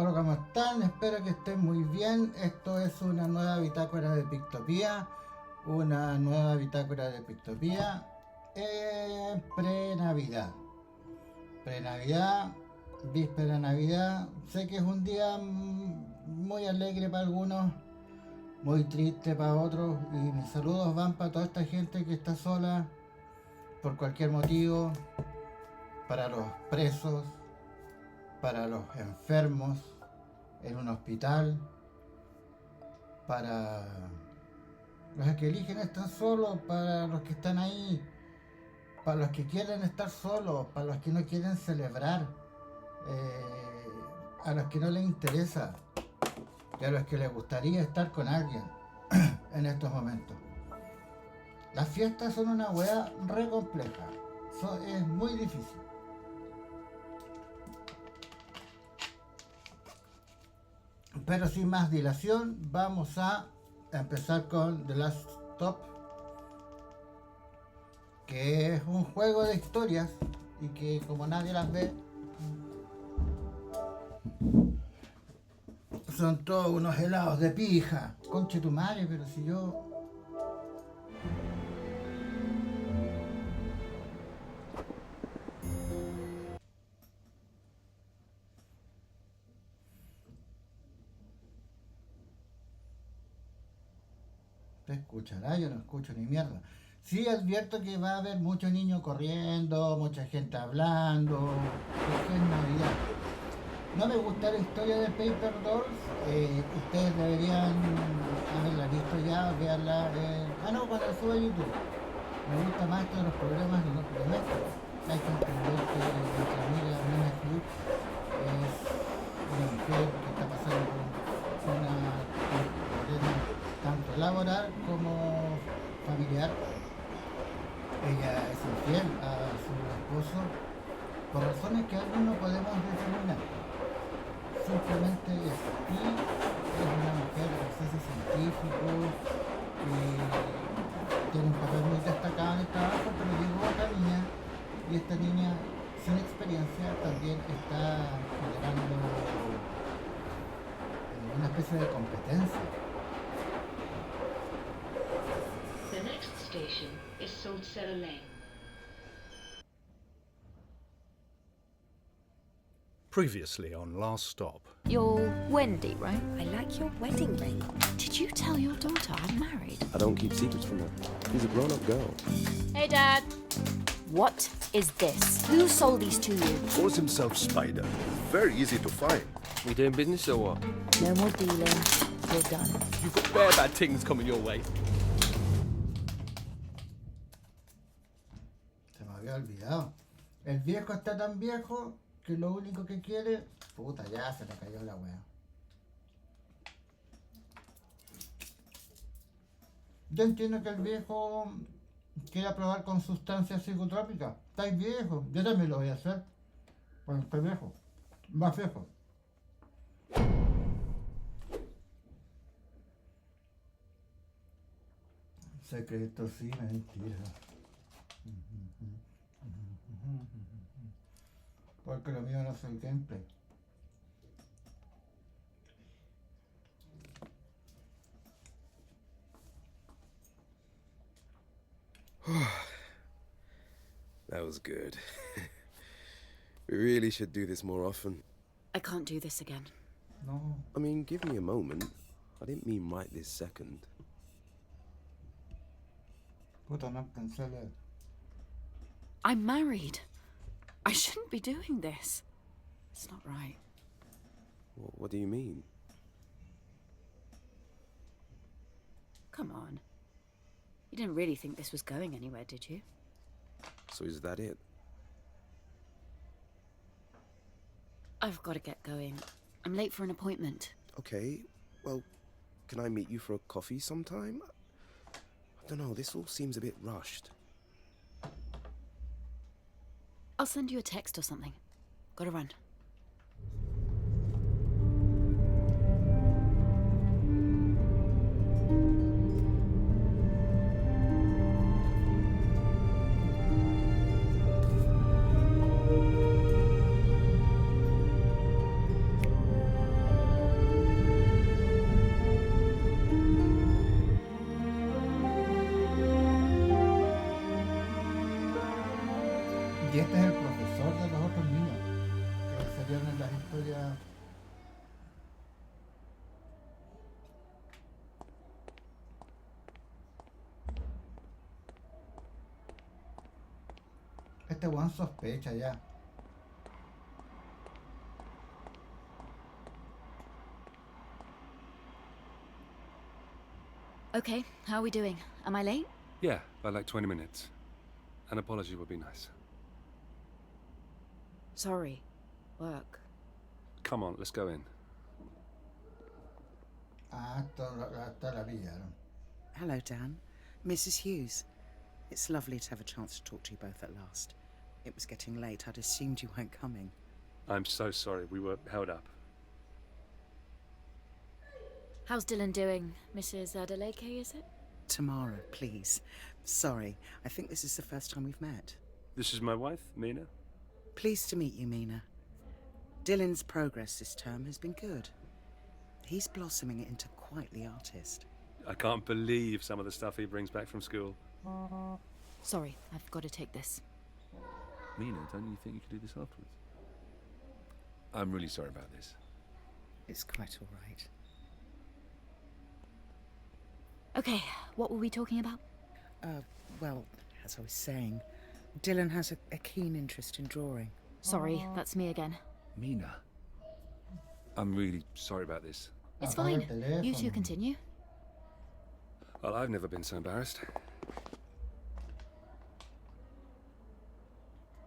Hola, ¿cómo están? Espero que estén muy bien. Esto es una nueva bitácora de Pictopía. Pre-Navidad. Pre-Navidad, víspera de Navidad. Sé que es un día muy alegre para algunos, muy triste para otros. Y mis saludos van para toda esta gente que está sola por cualquier motivo. Para los presos, para los enfermos en un hospital, para los que eligen estar solos, para los que están ahí, para los que quieren estar solos, para los que no quieren celebrar, a los que no les interesa y a los que les gustaría estar con alguien en estos momentos. Las fiestas son una wea re compleja, es muy difícil. Pero sin más dilación, vamos a empezar con The Last Stop, que es un juego de historias y que como nadie las ve, son todos unos helados de pija. Conche tu madre, pero si yo... ¿Te escuchará? Yo no escucho ni mierda. Sí advierto que va a haber muchos niños corriendo, mucha gente hablando, porque es Navidad. No me gusta la historia de Paper Dolls, ustedes deberían haberla visto ya, verla, cuando la suba a YouTube. Me gusta más esto de los problemas de los domésticos. Hay que entender que nuestra amiga Nina Hugh es una mujer que está pasando por un problema tanto laboral como familiar. Ella es infiel a su esposo por razones que aún no podemos determinar. Simplemente es. Y es una mujer de acceso científico que tiene un papel muy destacado en el trabajo, pero llegó otra niña y esta niña sin experiencia también está generando una especie de competencia. The next station is Saltcellar Lane. Previously on Last Stop. You're Wendy, right? I like your wedding ring. Did you tell your daughter I'm married? I don't keep secrets from her. She's a grown-up girl. Hey, Dad. What is this? Who sold these to you? Calls himself Spider. Very easy to find. We doing business or what? No more dealing. You're done. You've got bare bad things coming your way. Se me había olvidado. El viejo está tan viejo que lo único que quiere... Puta, ya se le cayó la wea. Yo entiendo que el viejo quiera probar con sustancias psicotrópicas. Estáis viejo, yo también lo voy a hacer. Cuando estoy viejo. Más viejo. Secreto sí, mentira. Porque lo mío no es el gameplay. That was good. We really should do this more often. I can't do this again. No. I mean, give me a moment. I didn't mean right this second. Puta, no pensé leer. I'm married. I shouldn't be doing this. It's not right. What do you mean? Come on. You didn't really think this was going anywhere, did you? So is that it? I've got to get going. I'm late for an appointment. Okay, well, can I meet you for a coffee sometime? I don't know, this all seems a bit rushed. I'll send you a text or something. Gotta run. viernes las historias. Este weón sospecha ya. Okay, how are we doing? Am I late? Yeah, by like 20 minutes. An apology would be nice. Sorry. Work. Come on, let's go in. Ah, hasta la pillaron. Hello, Dan. Mrs. Hughes. It's lovely to have a chance to talk to you both at last. It was getting late. I'd assumed you weren't coming. I'm so sorry, we were held up. How's Dylan doing, Mrs. Adeleke, is it? Tamara, please. Sorry, I think this is the first time we've met. This is my wife, Mina. Pleased to meet you, Mina. Dylan's progress this term has been good. He's blossoming into quite the artist. I can't believe some of the stuff he brings back from school. Sorry, I've got to take this. Mina, don't you think you could do this afterwards? I'm really sorry about this. It's quite all right. Okay, what were we talking about? Well, as I was saying, Dylan has a keen interest in drawing. Sorry, that's me again. Mina, I'm really sorry about this. It's Apaga el fine. You two teléfono. continue. Well, I've never been so embarrassed.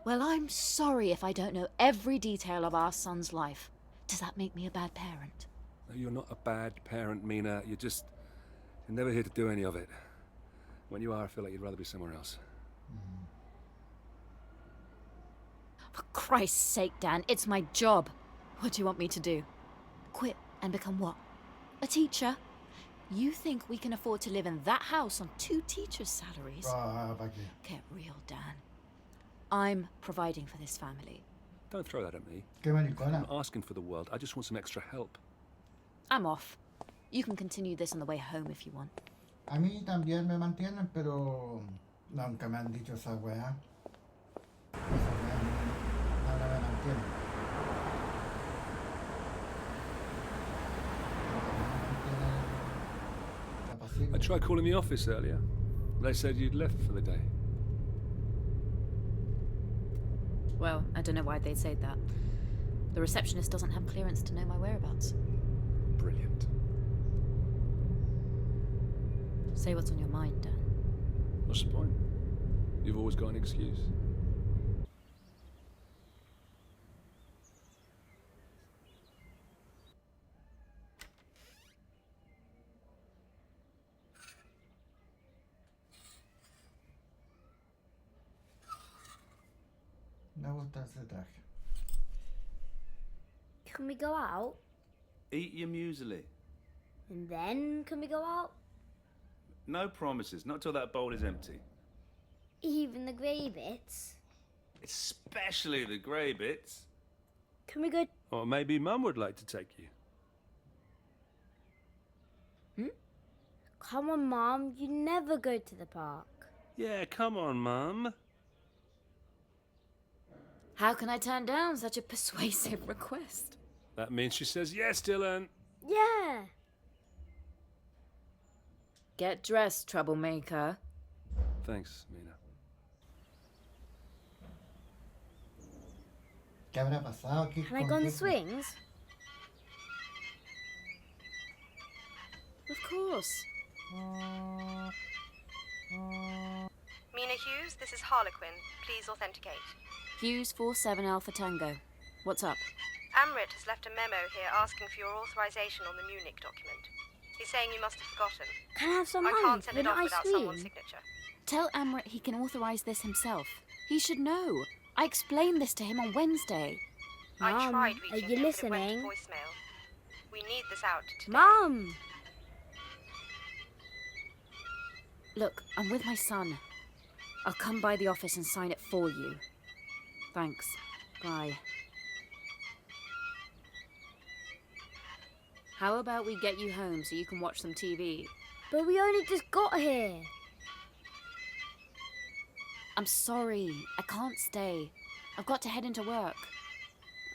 Well, I'm sorry if I don't know every detail of our son's life. Does that make me a bad parent? No, you're not a bad parent, Mina. You're never here to do any of it. When you are, I feel like you'd rather be somewhere else. For Christ's sake, Dan, it's my job. What do you want me to do? Quit and become what? A teacher? You think we can afford to live in that house on 2 teachers' salaries? Ah, ¿pa' qué? Get real, Dan. I'm providing for this family. Don't throw that at me. Qué I'm maricona. not asking for the world. I just want some extra help. I'm off. You can continue this on the way home if you want. A mí también me mantienen, pero nunca me han dicho esa weá. Esa weá no me mantienen. La pasiva. I tried calling the office earlier. They said you'd left for the day. Well, I don't know why they'd say that. The receptionist doesn't have clearance to know my whereabouts. Brilliant. Say what's on your mind, Dan. What's the point? You've always got an excuse. Me gusta ese traje. Can we go out? Eat your muesli. And then can we go out? No promises, not till that bowl is empty. Even the grey bits? Especially the grey bits. Can we go... Or maybe Mum would like to take you. Come on, Mum, you never go to the park. Yeah, come on, Mum. How can I turn down such a persuasive request? That means she says yes, Dylan. Yeah. Get dressed, troublemaker. Thanks, Mina. ¿Qué habrá pasado aquí? Can I go on the swings? Of course. Mina Hughes, this is Harlequin. Please authenticate. Hughes 47 Alpha Tango. What's up? Amrit has left a memo here asking for your authorization on the Munich document. He's saying you must have forgotten. Can I have some I money can't for send an it off ice without cream? someone's signature. Tell Amrit he can authorize this himself. He should know. I explained this to him on Wednesday. I Mum, tried are reaching you him, but it went to listening? voicemail. We need this out today. Mum! Look, I'm with my son. I'll come by the office and sign it for you. Thanks. Bye. How about we get you home so you can watch some TV? But we only just got here. I'm sorry. I can't stay. I've got to head into work.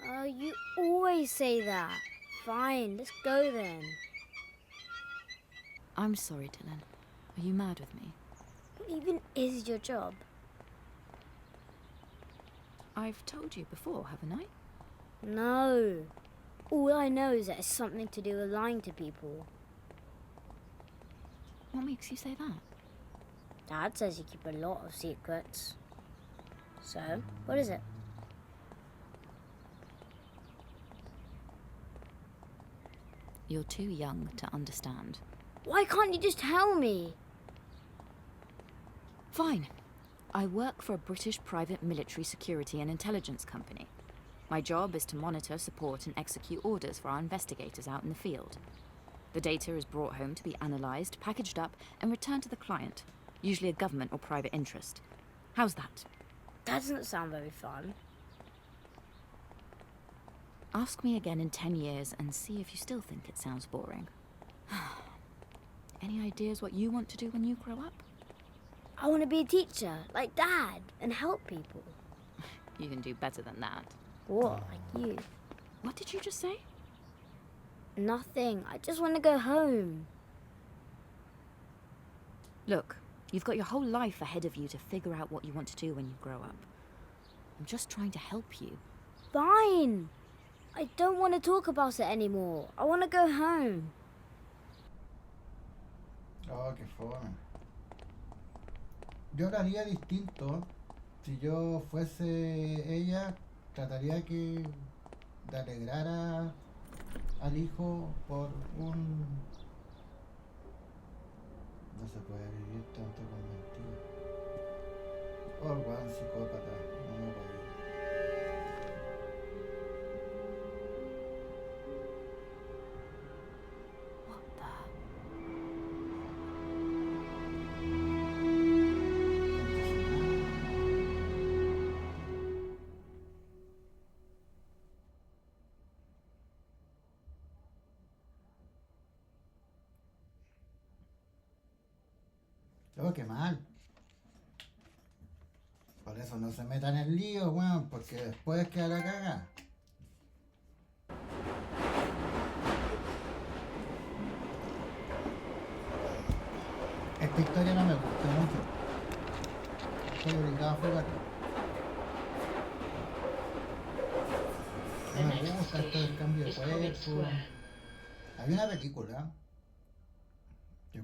You always say that. Fine, let's go then. I'm sorry, Dylan. Are you mad with me? What even is your job? I've told you before, haven't I? No. All I know is that it's something to do with lying to people. What makes you say that? Dad says you keep a lot of secrets. So, what is it? You're too young to understand. Why can't you just tell me? Fine. I work for a British private military security and intelligence company. My job is to monitor, support, and execute orders for our investigators out in the field. The data is brought home to be analysed, packaged up, and returned to the client, usually a government or private interest. How's that? That doesn't sound very fun. Ask me again in 10 years and see if you still think it sounds boring. Any ideas what you want to do when you grow up? I want to be a teacher, like Dad, and help people. You can do better than that. What, like you? What did you just say? Nothing. I just want to go home. Look, you've got your whole life ahead of you to figure out what you want to do when you grow up. I'm just trying to help you. Fine. I don't want to talk about it anymore. I want to go home. Oh, qué fome. Yo lo haría distinto. Si yo fuese ella, trataría de alegrar al hijo por un... No se puede vivir tanto con mentiras. Oh, el weón psicópata. No me puedo ir. Oh, qué mal. Por eso no se metan en lío, weón, porque después queda la caga. Esta historia no me gusta mucho. Estoy obligado a jugarla. No me gusta esto del cambio de cuerpo. Hay una película.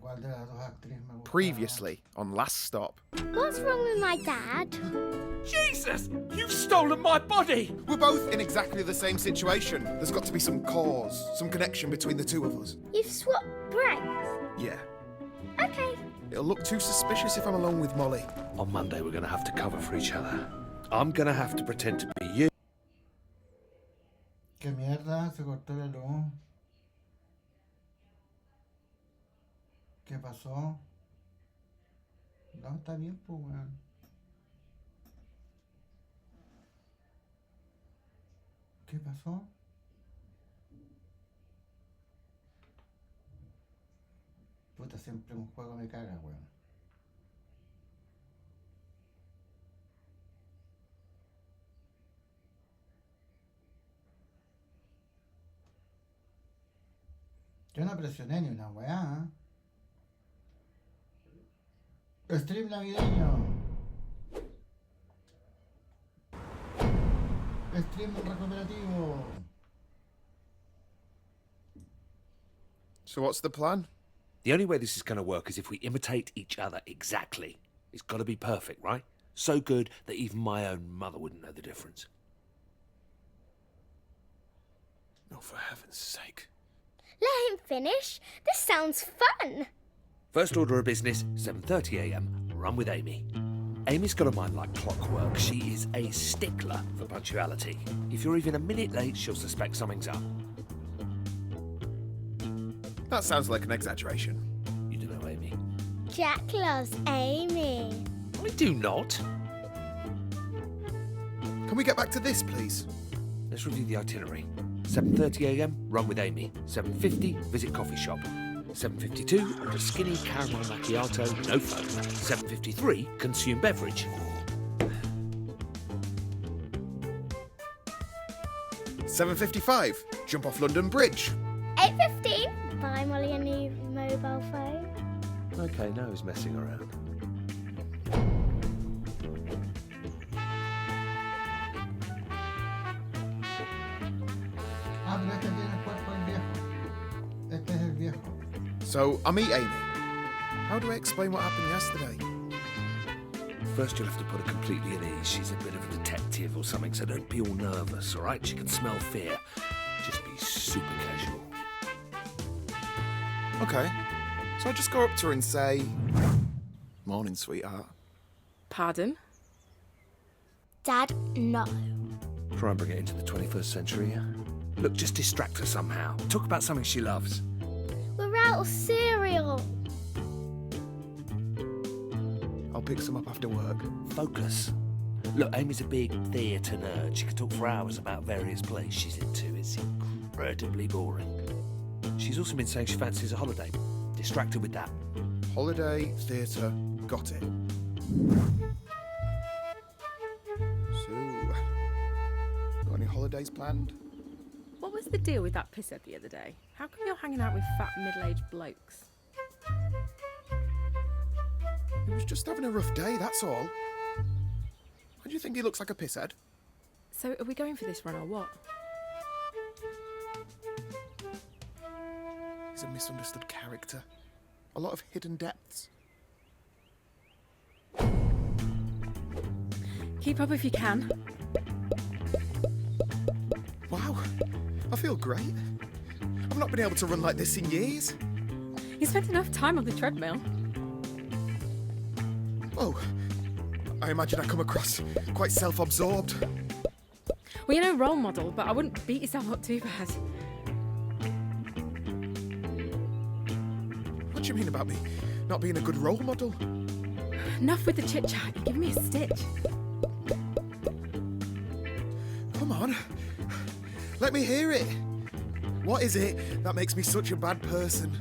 ¿Cuál de las dos actrices me gusta? Previously, on Last Stop. What's wrong with my dad? Jesus! You've stolen my body! We're both in exactly the same situation. There's got to be some cause, some connection between the two of us. You've swapped brains? Yeah. Okay. It'll look too suspicious if I'm alone with Molly. On Monday, we're going to have to cover for each other. I'm going to have to pretend to be you. ¿Qué mierda? Se cortó la luz. ¿Qué pasó? No, está bien, pues, weón. ¿Qué pasó? Puta, siempre un juego me caga, weón. Yo no presioné ni una weá, Stream navideño. Stream recuperativo. So what's the plan? The only way this is going to work is if we imitate each other exactly. It's got to be perfect, right? So good that even my own mother wouldn't know the difference. Oh, for heaven's sake. Let him finish. This sounds fun. First order of business, 7:30 a.m. Run with Amy. Amy's got a mind like clockwork. She is a stickler for punctuality. If you're even a minute late, she'll suspect something's up. That sounds like an exaggeration. You don't know Amy. Jack loves Amy. I do not. Can we get back to this, please? Let's review the itinerary. 7:30 a.m. Run with Amy. 7:50 visit coffee shop. 7:52 order skinny caramel macchiato, no phone. 7:53 consume beverage. 7:55, jump off London Bridge. 8:15, buy Molly a new mobile phone. Okay, now he's messing around. Ah, pero este tiene el cuerpo del viejo. Este es el viejo. So, I meet Amy. How do I explain what happened yesterday? First, you'll have to put her completely at ease. She's a bit of a detective or something, so don't be all nervous, all right? She can smell fear. Just be super casual. Okay. So I just go up to her and say, "Morning, sweetheart." Pardon? Dad, no. Try and bring it into the 21st century, yeah? Look, just distract her somehow. Talk about something she loves. We're out of cereal. I'll pick some up after work. Focus. Look, Amy's a big theatre nerd. She could talk for hours about various plays she's into. It's incredibly boring. She's also been saying she fancies a holiday. Distract her with that. Holiday, theatre, got it. So, got any holidays planned? What was the deal with that pisshead the other day? How come you're hanging out with fat middle-aged blokes? He was just having a rough day, that's all. Why do you think he looks like a pisshead? So are we going for this run or what? He's a misunderstood character. A lot of hidden depths. Keep up if you can. Wow, I feel great. I've not been able to run like this in years. You spent enough time on the treadmill. Oh, I imagine I come across quite self-absorbed. Well, you're no role model, but I wouldn't beat yourself up too bad. What do you mean about me not being a good role model? Enough with the chit-chat. You're giving me a stitch. Come on, let me hear it. What is it that makes me such a bad person?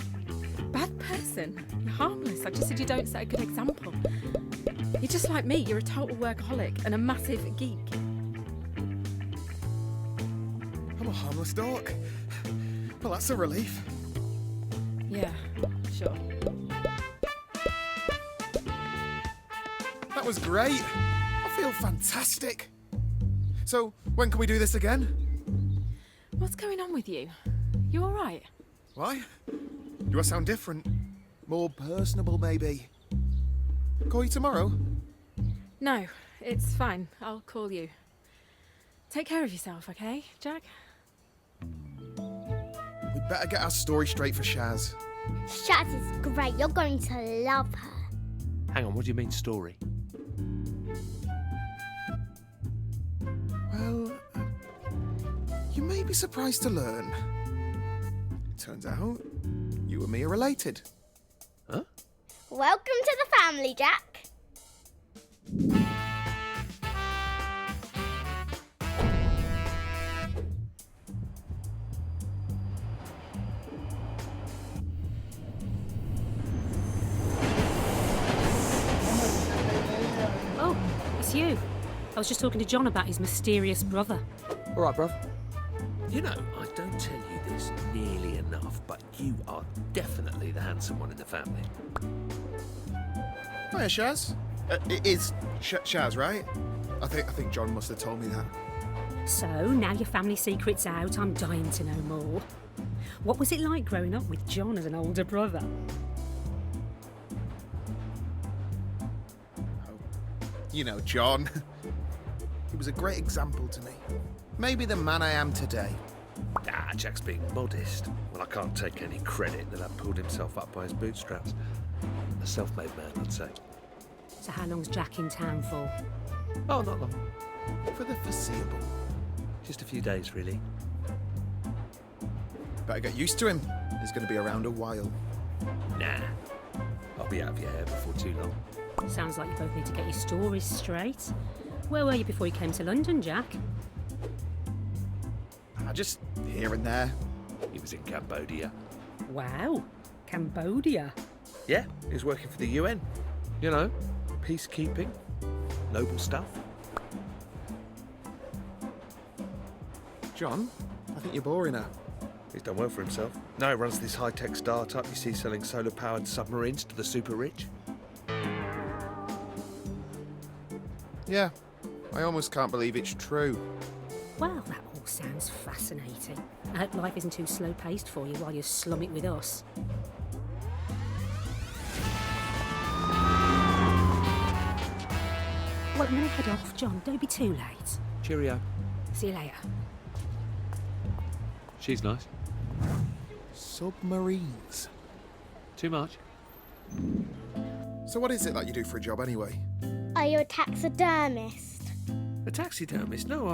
Bad person? You're harmless. I just said you don't set a good example. You're just like me. You're a total workaholic and a massive geek. I'm a harmless dork. Well, that's a relief. Yeah, sure. That was great. I feel fantastic. So, when can we do this again? What's going on with you? You all right? Why? Do I sound different? More personable, maybe? Call you tomorrow? No, it's fine. I'll call you. Take care of yourself, okay, Jack? We'd better get our story straight for Shaz. Shaz is great. You're going to love her. Hang on, what do you mean story? Well, you may be surprised to learn. It turns out, you and me are related. Huh? Welcome to the family, Jack. Oh, it's you. I was just talking to John about his mysterious brother. All right, bruv. You know, I don't tell you this nearly enough, but you are definitely the handsome one in the family. Hiya, Shaz. It is Shaz, right? I think John must have told me that. So, now your family secret's out, I'm dying to know more. What was it like growing up with John as an older brother? You know, John. He was a great example to me. Maybe the man I am today. Ah, Jack's being modest. Well, I can't take any credit that that pulled himself up by his bootstraps. A self-made man, I'd say. So how long's Jack in town for? Oh, not long. For the foreseeable. Just a few days, really. Better get used to him. He's going to be around a while. Nah. I'll be out of your hair before too long. Sounds like you both need to get your stories straight. Where were you before you came to London, Jack? Just here and there. He was in Cambodia. Wow, Cambodia. Yeah, he was working for the UN. You know, peacekeeping, noble stuff. John, I think you're boring her. He's done well for himself. Now he runs this high-tech start-up you see selling solar-powered submarines to the super rich. Yeah, I almost can't believe it's true. Well, that all sounds fascinating. I hope life isn't too slow-paced for you while you slum it with us. Well, I'm going to head off, John. Don't be too late. Cheerio. See you later. She's nice. Submarines. Too much? So what is it that you do for a job anyway? Are you a taxidermist? A taxidermist? No,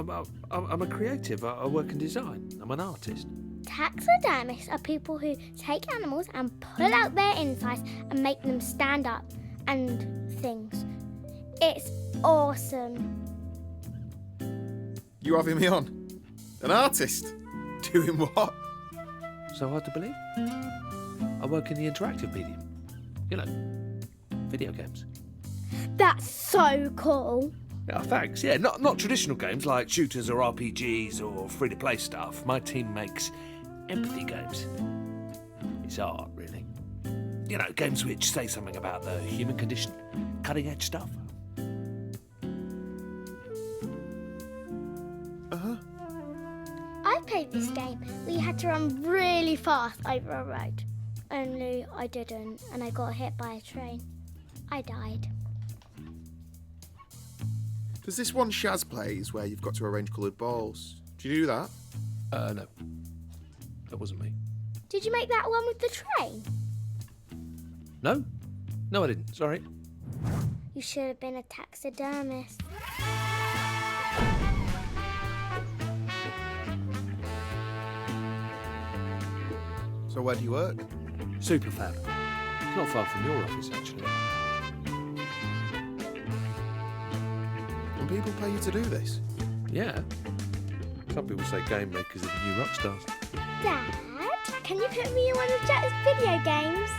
I'm a creative. I work in design. I'm an artist. Taxidermists are people who take animals and pull out their insides and make them stand up and things. It's awesome. You having me on? An artist? Doing what? So hard to believe? I work in the interactive medium. You know, video games. That's so cool. Yeah, thanks. Yeah, not traditional games like shooters or RPGs or free-to-play stuff. My team makes empathy games. It's art, really. You know, games which say something about the human condition. Cutting-edge stuff. I played this game where you had to run really fast over a road. Only I didn't, and I got hit by a train. I died. There's this one Shaz plays where you've got to arrange coloured balls. Do you do that? No. That wasn't me. Did you make that one with the train? No? No, I didn't. Sorry. You should have been a taxidermist. So where do you work? Superfab. It's not far from your office, actually. And people pay you to do this? Yeah. Some people say game makers are the new rock stars. Dad, can you put me in one of Jack's video games?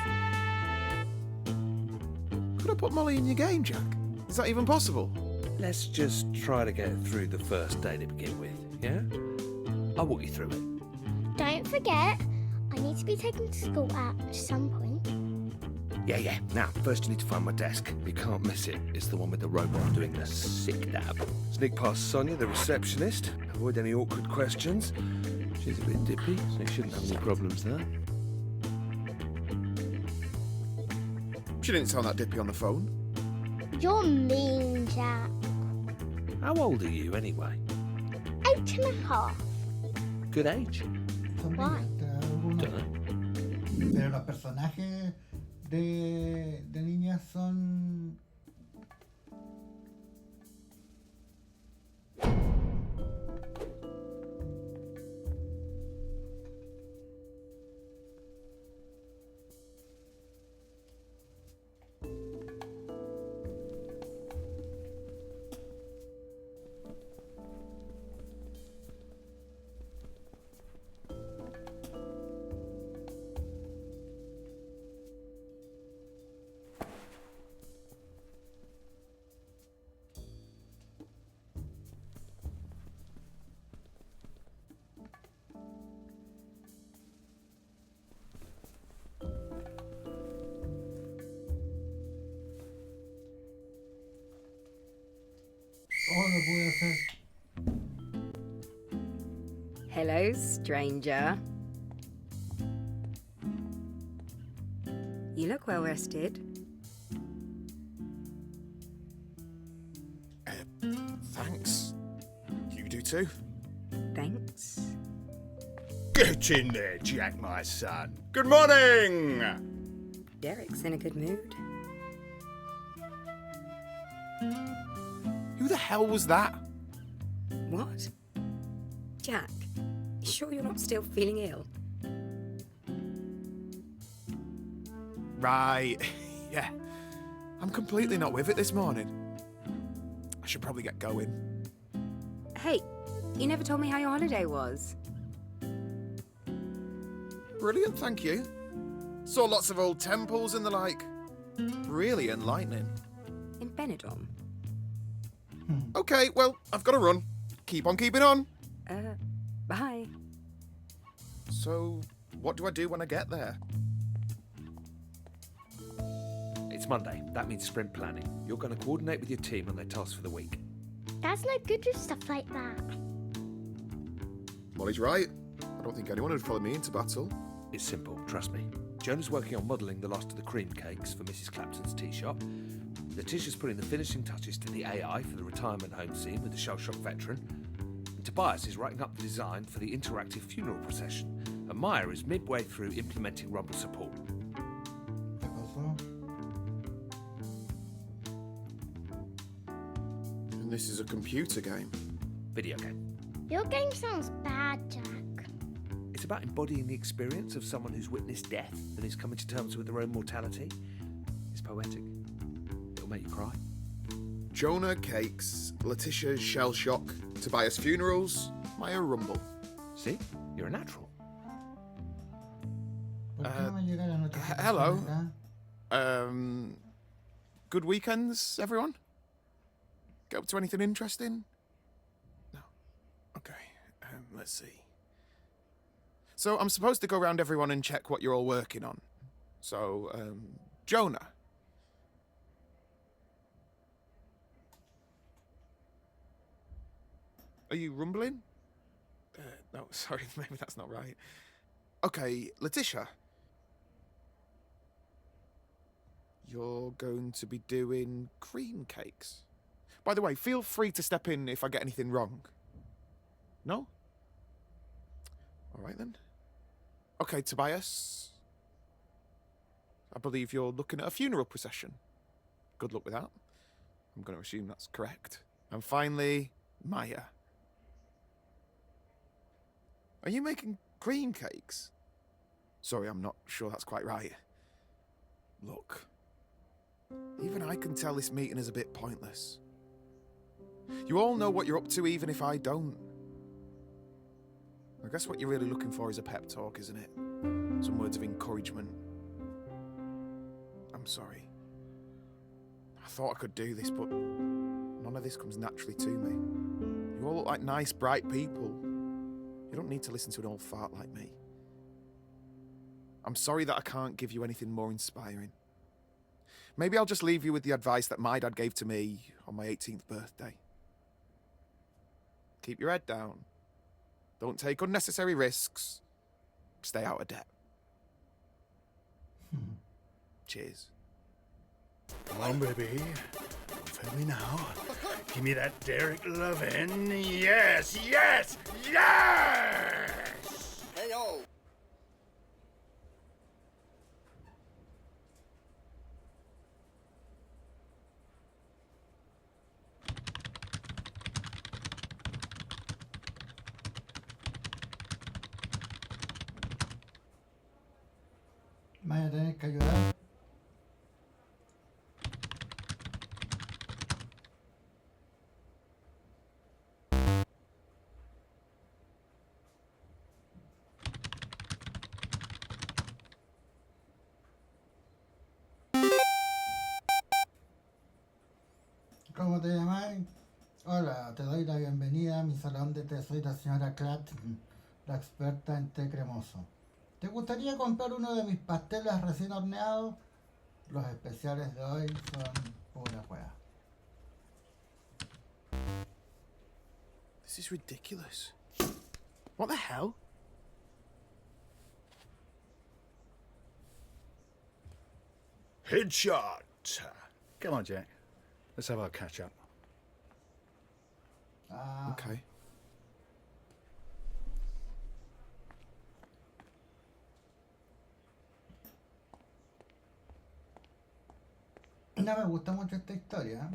Could I put Molly in your game, Jack? Is that even possible? Let's just try to get through the first day to begin with, yeah? I'll walk you through it. Don't forget, I need to be taken to school at some point. Yeah. Now, first you need to find my desk. You can't miss it. It's the one with the robot doing the sick dab. Sneak past Sonia, the receptionist. Avoid any awkward questions. She's a bit dippy, so you shouldn't have any problems there. She didn't sound that dippy on the phone. You're mean, Jack. How old are you, anyway? 8.5. Good age? Why? Dunno. Pero los personajes de niñas son... Oh, no puede ser. Hello, stranger. You look well rested. Thanks. You do too. Thanks. Get in there, Jack, my son. Good morning! Derek's in a good mood. Who the hell was that? What? Jack, you sure you're not still feeling ill? Right. Yeah. I'm completely not with it this morning. I should probably get going. Hey, you never told me how your holiday was. Brilliant, thank you. Saw lots of old temples and the like. Really enlightening. In Benidorm? Okay, well, I've got to run. Keep on keeping on. Bye. So, what do I do when I get there? It's Monday. That means sprint planning. You're going to coordinate with your team on their tasks for the week. Dad's no good with stuff like that. Molly's right. I don't think anyone would follow me into battle. It's simple, trust me. Jonah's working on modelling the last of the cream cakes for Mrs. Clapton's tea shop. Letitia's putting the finishing touches to the AI for the retirement home scene with the shell-shock veteran. And Tobias is writing up the design for the interactive funeral procession. And Maya is midway through implementing Rumble support. And this is a computer game. Video game. Your game sounds bad, Jack. It's about embodying the experience of someone who's witnessed death and is coming to terms with their own mortality. It's poetic. It'll make you cry. Jonah cakes, Letitia's shell shock, Tobias funerals, Maya Rumble. See? You're a natural. Hello. Good weekends, everyone? Get up to anything interesting? No. Okay, let's see. So I'm supposed to go around everyone and check what you're all working on. So, Jonah. Are you rumbling? No, sorry, maybe that's not right. Okay, Letitia. You're going to be doing cream cakes. By the way, feel free to step in if I get anything wrong. No? All right then. Okay, Tobias. I believe you're looking at a funeral procession. Good luck with that. I'm going to assume that's correct. And finally, Maya. Are you making cream cakes? Sorry, I'm not sure that's quite right. Look, even I can tell this meeting is a bit pointless. You all know what you're up to, even if I don't. I guess what you're really looking for is a pep talk, isn't it? Some words of encouragement. I'm sorry. I thought I could do this, but none of this comes naturally to me. You all look like nice, bright people. You don't need to listen to an old fart like me. I'm sorry that I can't give you anything more inspiring. Maybe I'll just leave you with the advice that my dad gave to me on my 18th birthday. Keep your head down. Don't take unnecessary risks. Stay out of debt. Cheers. Come on, baby. Feel me now. Give me that Derek lovin'. Yes, yes, yes! Hey, yo! Vaya a tener que ayudar. ¿Cómo te llamáis? Hola, te doy la bienvenida a mi salón de té. Soy la señora Clapton, la experta en té cremoso. ¿Te gustaría comprar uno de mis pasteles recién horneados? Los especiales de hoy son pura hueá. This is ridiculous. What the hell? Headshot! Come on, Jack. Let's have our catch up. Okay. No me gusta mucho esta historia.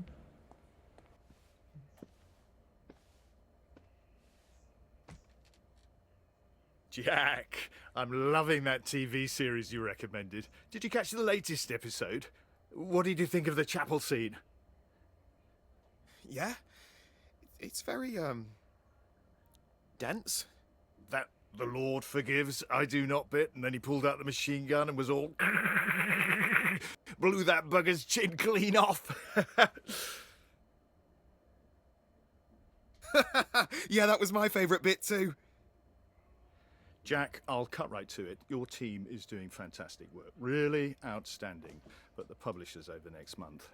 Jack, I'm loving that TV series you recommended. Did you catch the latest episode? What did you think of the chapel scene? Yeah? It's very, dense. That the Lord forgives, I do not bit, and then he pulled out the machine gun and was all... blew that bugger's chin clean off. Yeah, that was my favourite bit too. Jack, I'll cut right to it. Your team is doing fantastic work. Really outstanding. But the publisher's over next month.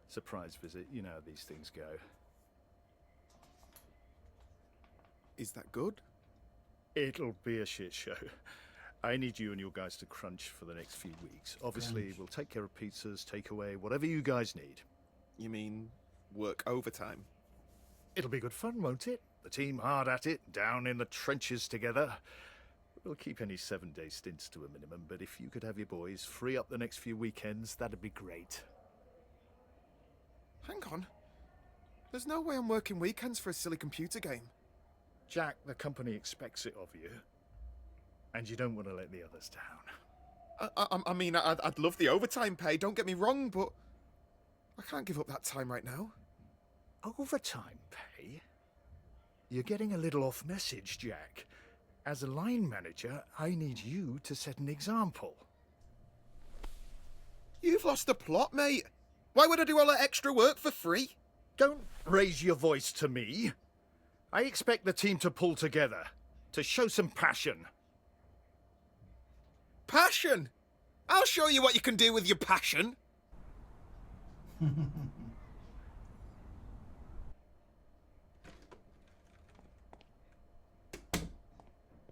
Surprise visit. You know how these things go. Is that good? It'll be a shit show. I need you and your guys to crunch for the next few weeks. Obviously, Crunch. we'll take care of pizzas, takeaway, whatever you guys need. You mean work overtime? It'll be good fun, won't it? The team hard at it, down in the trenches together. We'll keep any 7-day stints to a minimum, but if you could have your boys free up the next few weekends, that'd be great. Hang on. There's no way I'm working weekends for a silly computer game. Jack, the company expects it of you, and you don't want to let the others down. I mean, I'd love the overtime pay, don't get me wrong, but I can't give up that time right now. Overtime pay? You're getting a little off message, Jack. As a line manager, I need you to set an example. You've lost the plot, mate. Why would I do all that extra work for free? Don't raise your voice to me. I expect the team to pull together, to show some passion. Passion? I'll show you what you can do with your passion.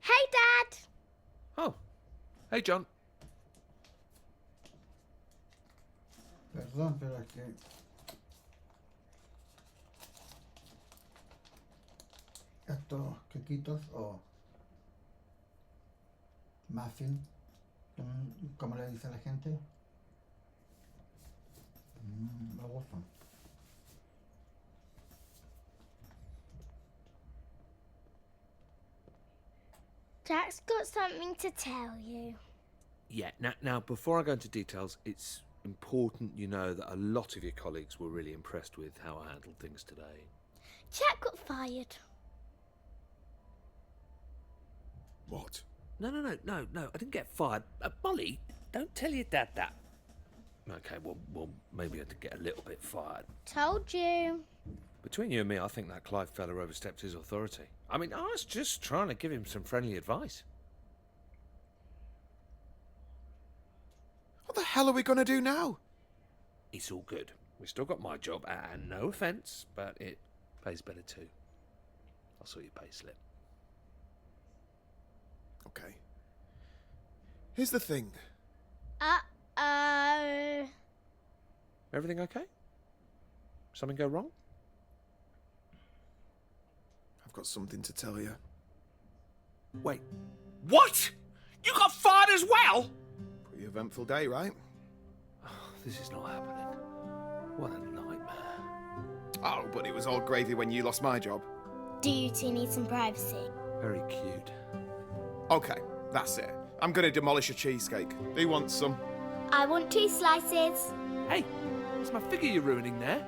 Hey, Dad! Oh. Hey, John. Perdón, pero es que... Estos quequitos o muffin, como le dice la gente, me gustan. Jack's got something to tell you. Yeah, now, before I go into details, it's important you know that a lot of your colleagues were really impressed with how I handled things today. Jack got fired. What? No, I didn't get fired. Molly, don't tell your dad that. Okay, well, maybe I did get a little bit fired. Told you. Between you and me, I think that Clive fella overstepped his authority. I mean, I was just trying to give him some friendly advice. What the hell are we going to do now? It's all good. We still got my job, and no offence, but it pays better too. I'll sort your pay slip. Okay. Here's the thing. Uh-oh. Everything okay? Something go wrong? I've got something to tell you. Wait. What? You got fired as well? Pretty eventful day, right? This is not happening. What a nightmare. Oh, but it was all gravy when you lost my job. Do you two need some privacy? Very cute. Okay, that's it. I'm gonna demolish a cheesecake. Who wants some? I want 2 slices. Hey, it's my figure you're ruining there.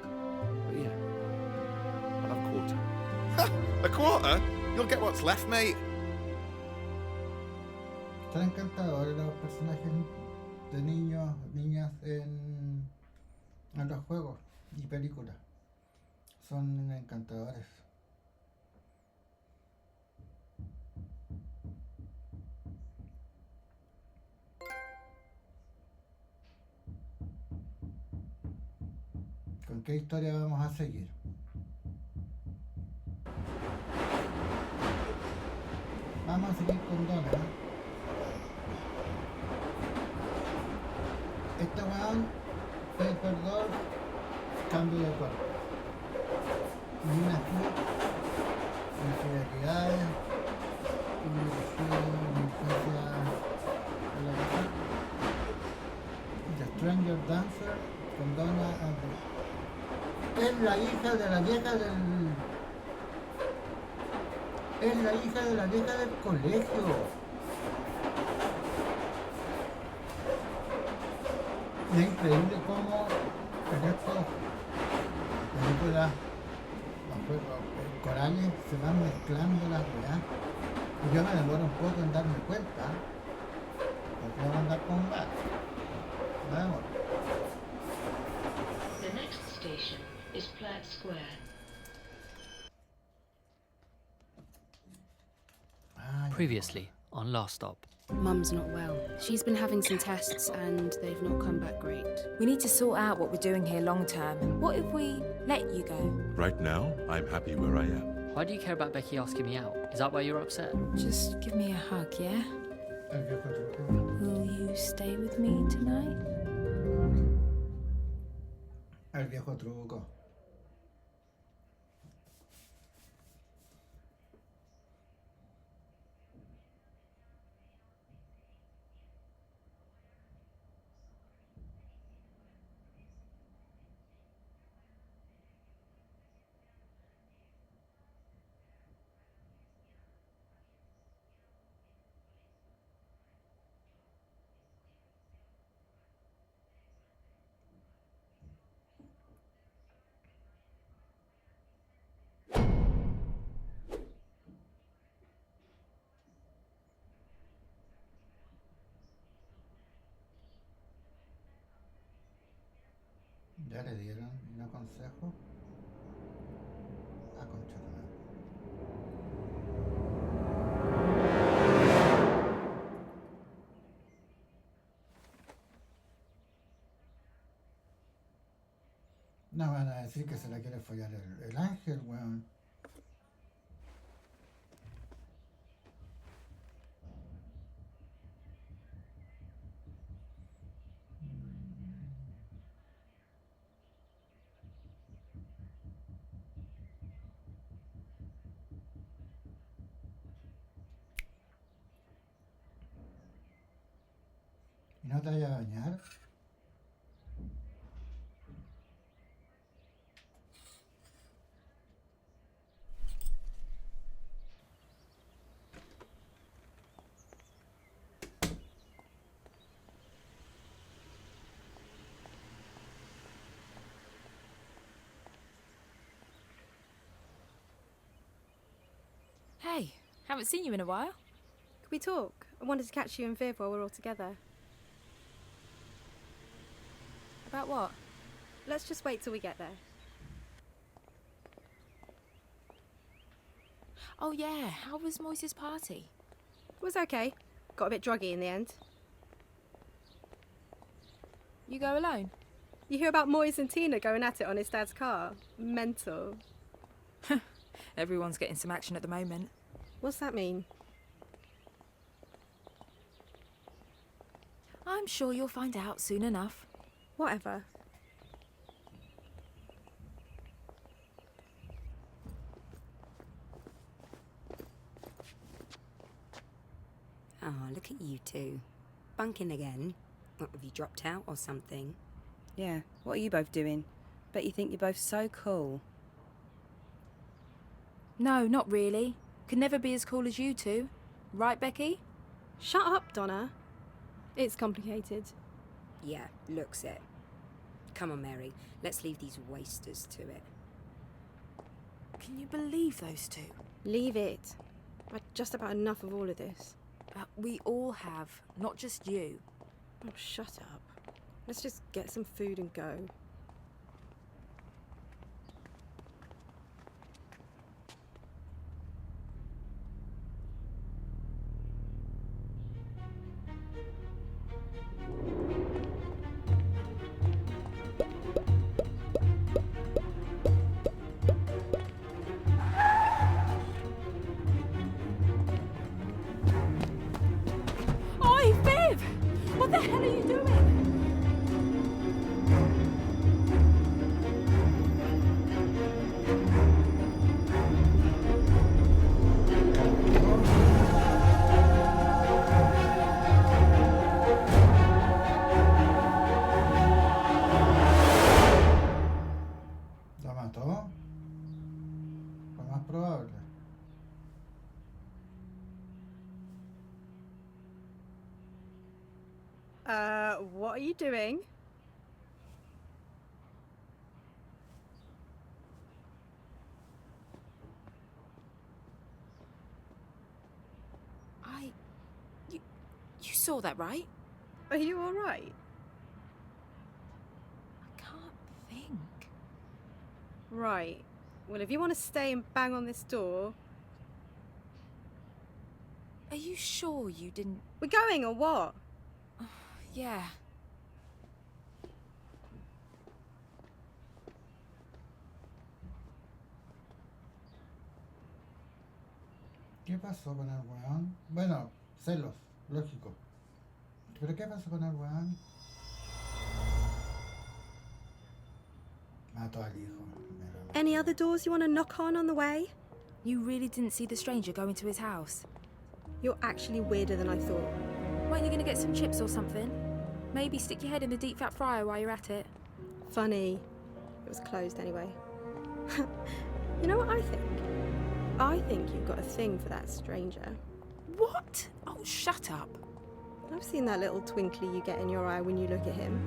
But yeah, I'll have a quarter. A quarter? You'll get what's left, mate. Están encantadores los personajes de niños, niñas en los juegos y películas. Son encantadores. ¿Con qué historia vamos a seguir? Vamos a seguir con Donna. Este weón, perdón, cambio de cuerpo. Y una infidelidades, una infancia en la casa. The Stranger Dancer con Donna Andrews. Es la hija de la vieja del... Es la hija de la vieja del colegio. Es increíble cómo en estas películas, los juegos corales, se van mezclando las weas. Y yo me demoro un poco en darme cuenta, porque van a andar con un bar. Me demoro. The next station is Platt Square. Ah, Previously on Last Stop. Mum's not well. She's been having some tests and they've not come back great. We need to sort out what we're doing here long term. What if we let you go? Right now, I'm happy where I am. Why do you care about Becky asking me out? Is that why you're upset? Just give me a hug, yeah? Will you stay with me tonight? El viejo truco. ¿Ya le dieron un consejo? Ah, concha de madre. No van a decir que se la quiere follar el ángel, weón. ¿Y no te vayas a bañar? Hey, haven't seen you in a while. Could we talk? I wanted to catch you and Viv while we're all together. About what? Let's just wait till we get there. Oh yeah, how was Moise's party? It was okay. Got a bit druggy in the end. You go alone? You hear about Moise and Tina going at it on his dad's car? Mental. Everyone's getting some action at the moment. What's that mean? I'm sure you'll find out soon enough. Whatever. Oh, look at you two. Bunking again. What, have you dropped out or something? Yeah, what are you both doing? Bet you think you're both so cool. No, not really. Could never be as cool as you two. Right, Becky? Shut up, Donna. It's complicated. Yeah, looks it. Come on, Mary. Let's leave these wasters to it. Can you believe those two? Leave it. I've just about enough of all of this. We all have, not just you. Oh, shut up. Let's just get some food and go. Oi, Viv! What the hell are you doing? ¿La mató? Lo más probable. What are you doing? You saw that, right? Are you alright? I can't think. Right. Well, if you want to stay and bang on this door... Are you sure you didn't... We're going or what? Yeah. ¿Qué pasó con el weón? Bueno, celos, lógico. ¿Pero qué pasó con el weón? Mató al hijo. Any other doors you want to knock on the way? You really didn't see the stranger go into his house? You're actually weirder than I thought. Weren't you going to get some chips or something? Maybe stick your head in the deep fat fryer while you're at it? Funny. It was closed anyway. You know what I think? I think you've got a thing for that stranger. What? Oh, shut up. I've seen that little twinkly you get in your eye when you look at him.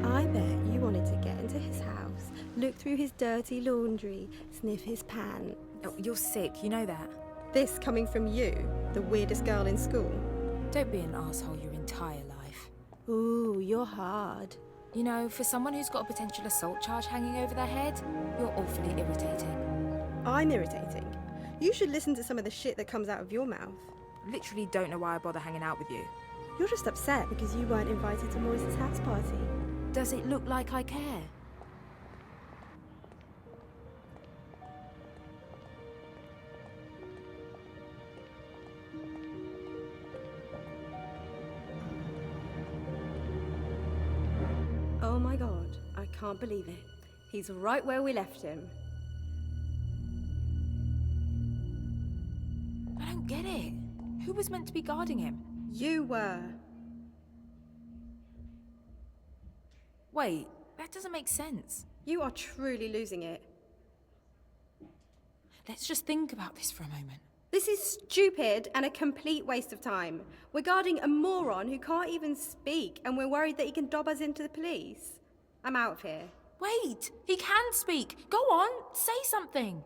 I bet you wanted to get into his house, look through his dirty laundry, sniff his pants. Oh, you're sick, you know that. This coming from you, the weirdest girl in school. Don't be an asshole your entire life. Ooh, you're hard. You know, for someone who's got a potential assault charge hanging over their head, you're awfully irritating. I'm irritating. You should listen to some of the shit that comes out of your mouth. Literally don't know why I bother hanging out with you. You're just upset because you weren't invited to Maurice's house party. Does it look like I care? Oh my god, I can't believe it. He's right where we left him. I don't get it. Who was meant to be guarding him? You were. Wait, that doesn't make sense. You are truly losing it. Let's just think about this for a moment. This is stupid and a complete waste of time. We're guarding a moron who can't even speak, and we're worried that he can dob us into the police. I'm out of here. Wait, he can speak. Go on, say something.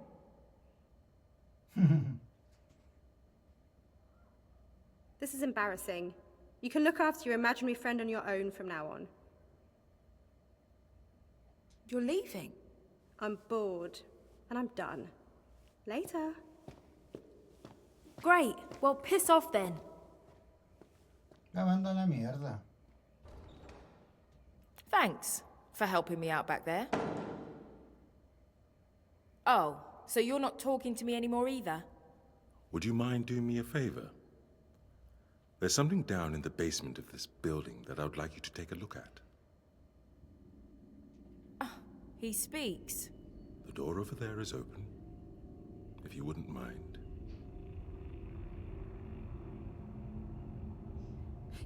This is embarrassing. You can look after your imaginary friend on your own from now on. You're leaving? I'm bored, and I'm done. Later. Great, well piss off then. La mando a la mierda. Thanks for helping me out back there. Oh, so you're not talking to me anymore either? Would you mind doing me a favor? There's something down in the basement of this building that I would like you to take a look at. He speaks. The door over there is open, if you wouldn't mind.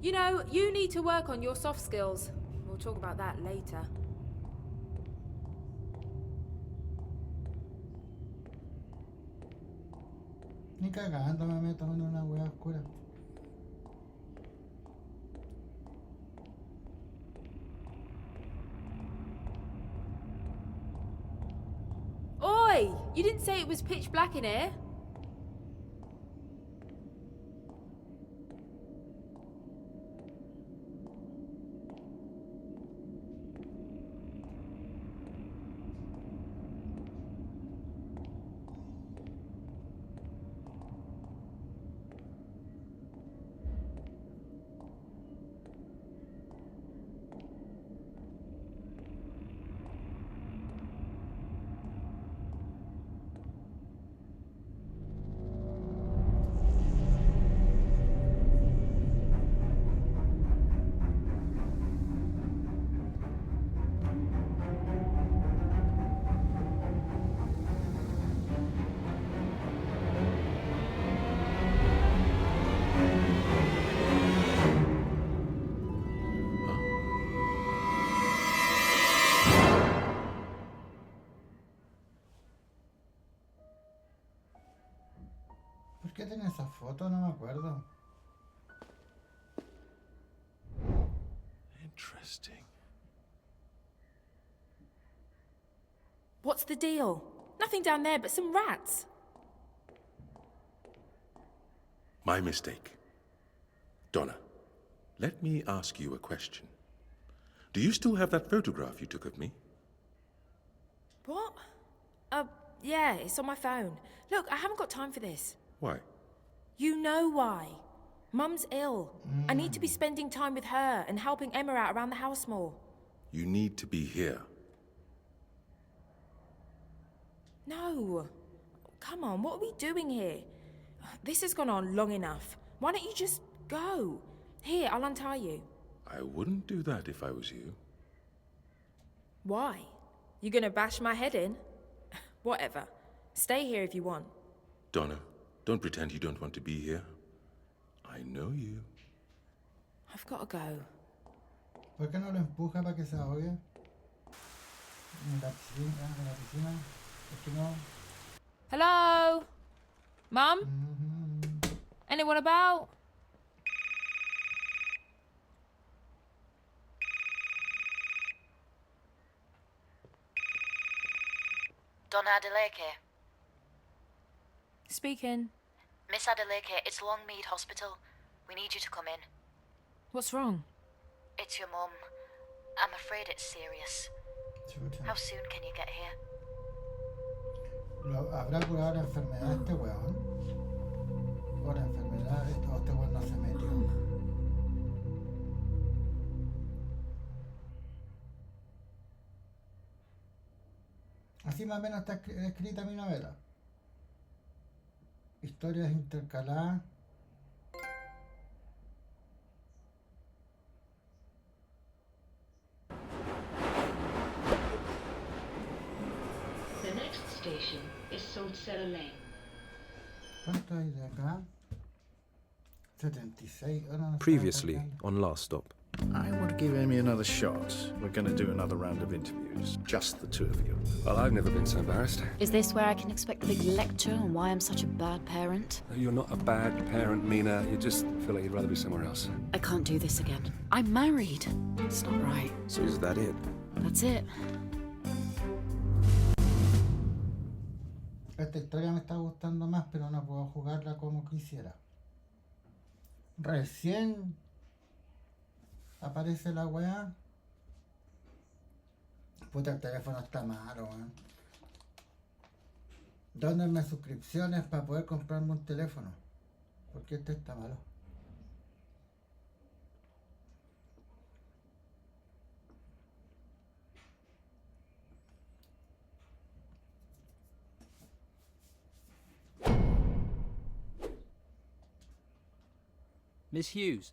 You know, you need to work on your soft skills. We'll talk about that later. Ni cagando me meto en una wea oscura. Oi! You didn't say it was pitch black in here. ¿Por qué tiene esa foto? No me acuerdo. Interesting. What's the deal? Nothing down there but some rats. My mistake. Donna, let me ask you a question. Do you still have that photograph you took of me? What? Yeah, it's on my phone. Look, I haven't got time for this. Why? You know why. Mum's ill. I need to be spending time with her and helping Emma out around the house more. You need to be here. No. Come on, what are we doing here? This has gone on long enough. Why don't you just go? Here, I'll untie you. I wouldn't do that if I was you. Why? You gonna bash my head in? Whatever. Stay here if you want. Donna, don't pretend you don't want to be here. I know you. I've got to go. ¿Por qué no lo empuja para que se ahogue? En la piscina. ¿Por qué no? Hello? Mum? Anyone about? Donna Adeleke. Speaking. Miss Adeleke, it's Longmead Hospital. We need you to come in. What's wrong? It's your mum. I'm afraid it's serious. How soon can you get here? ¿Habrá curado la enfermedad este weón? ¿O la enfermedad o este weón no se metió? Así más o menos está escrita mi novela. Historias intercaladas. The next station is Saltzella Lane. ¿Cuánto hay de acá? 76. Oh, no, Previously on Last Stop. I want to give Amy another shot. We're going to do another round of interviews. Just the two of you. Well, I've never been so embarrassed. Is this where I can expect a big lecture on why I'm such a bad parent? No, you're not a bad parent, Mina. You just feel like you'd rather be somewhere else. I can't do this again. I'm married. It's not right. So is that it? That's it. Esta historia me está gustando más, pero no puedo jugarla como quisiera. Recién aparece la weá. Puta, el teléfono está malo, weón. Dónenme suscripciones para poder comprarme un teléfono. Porque este está malo. Miss Hughes,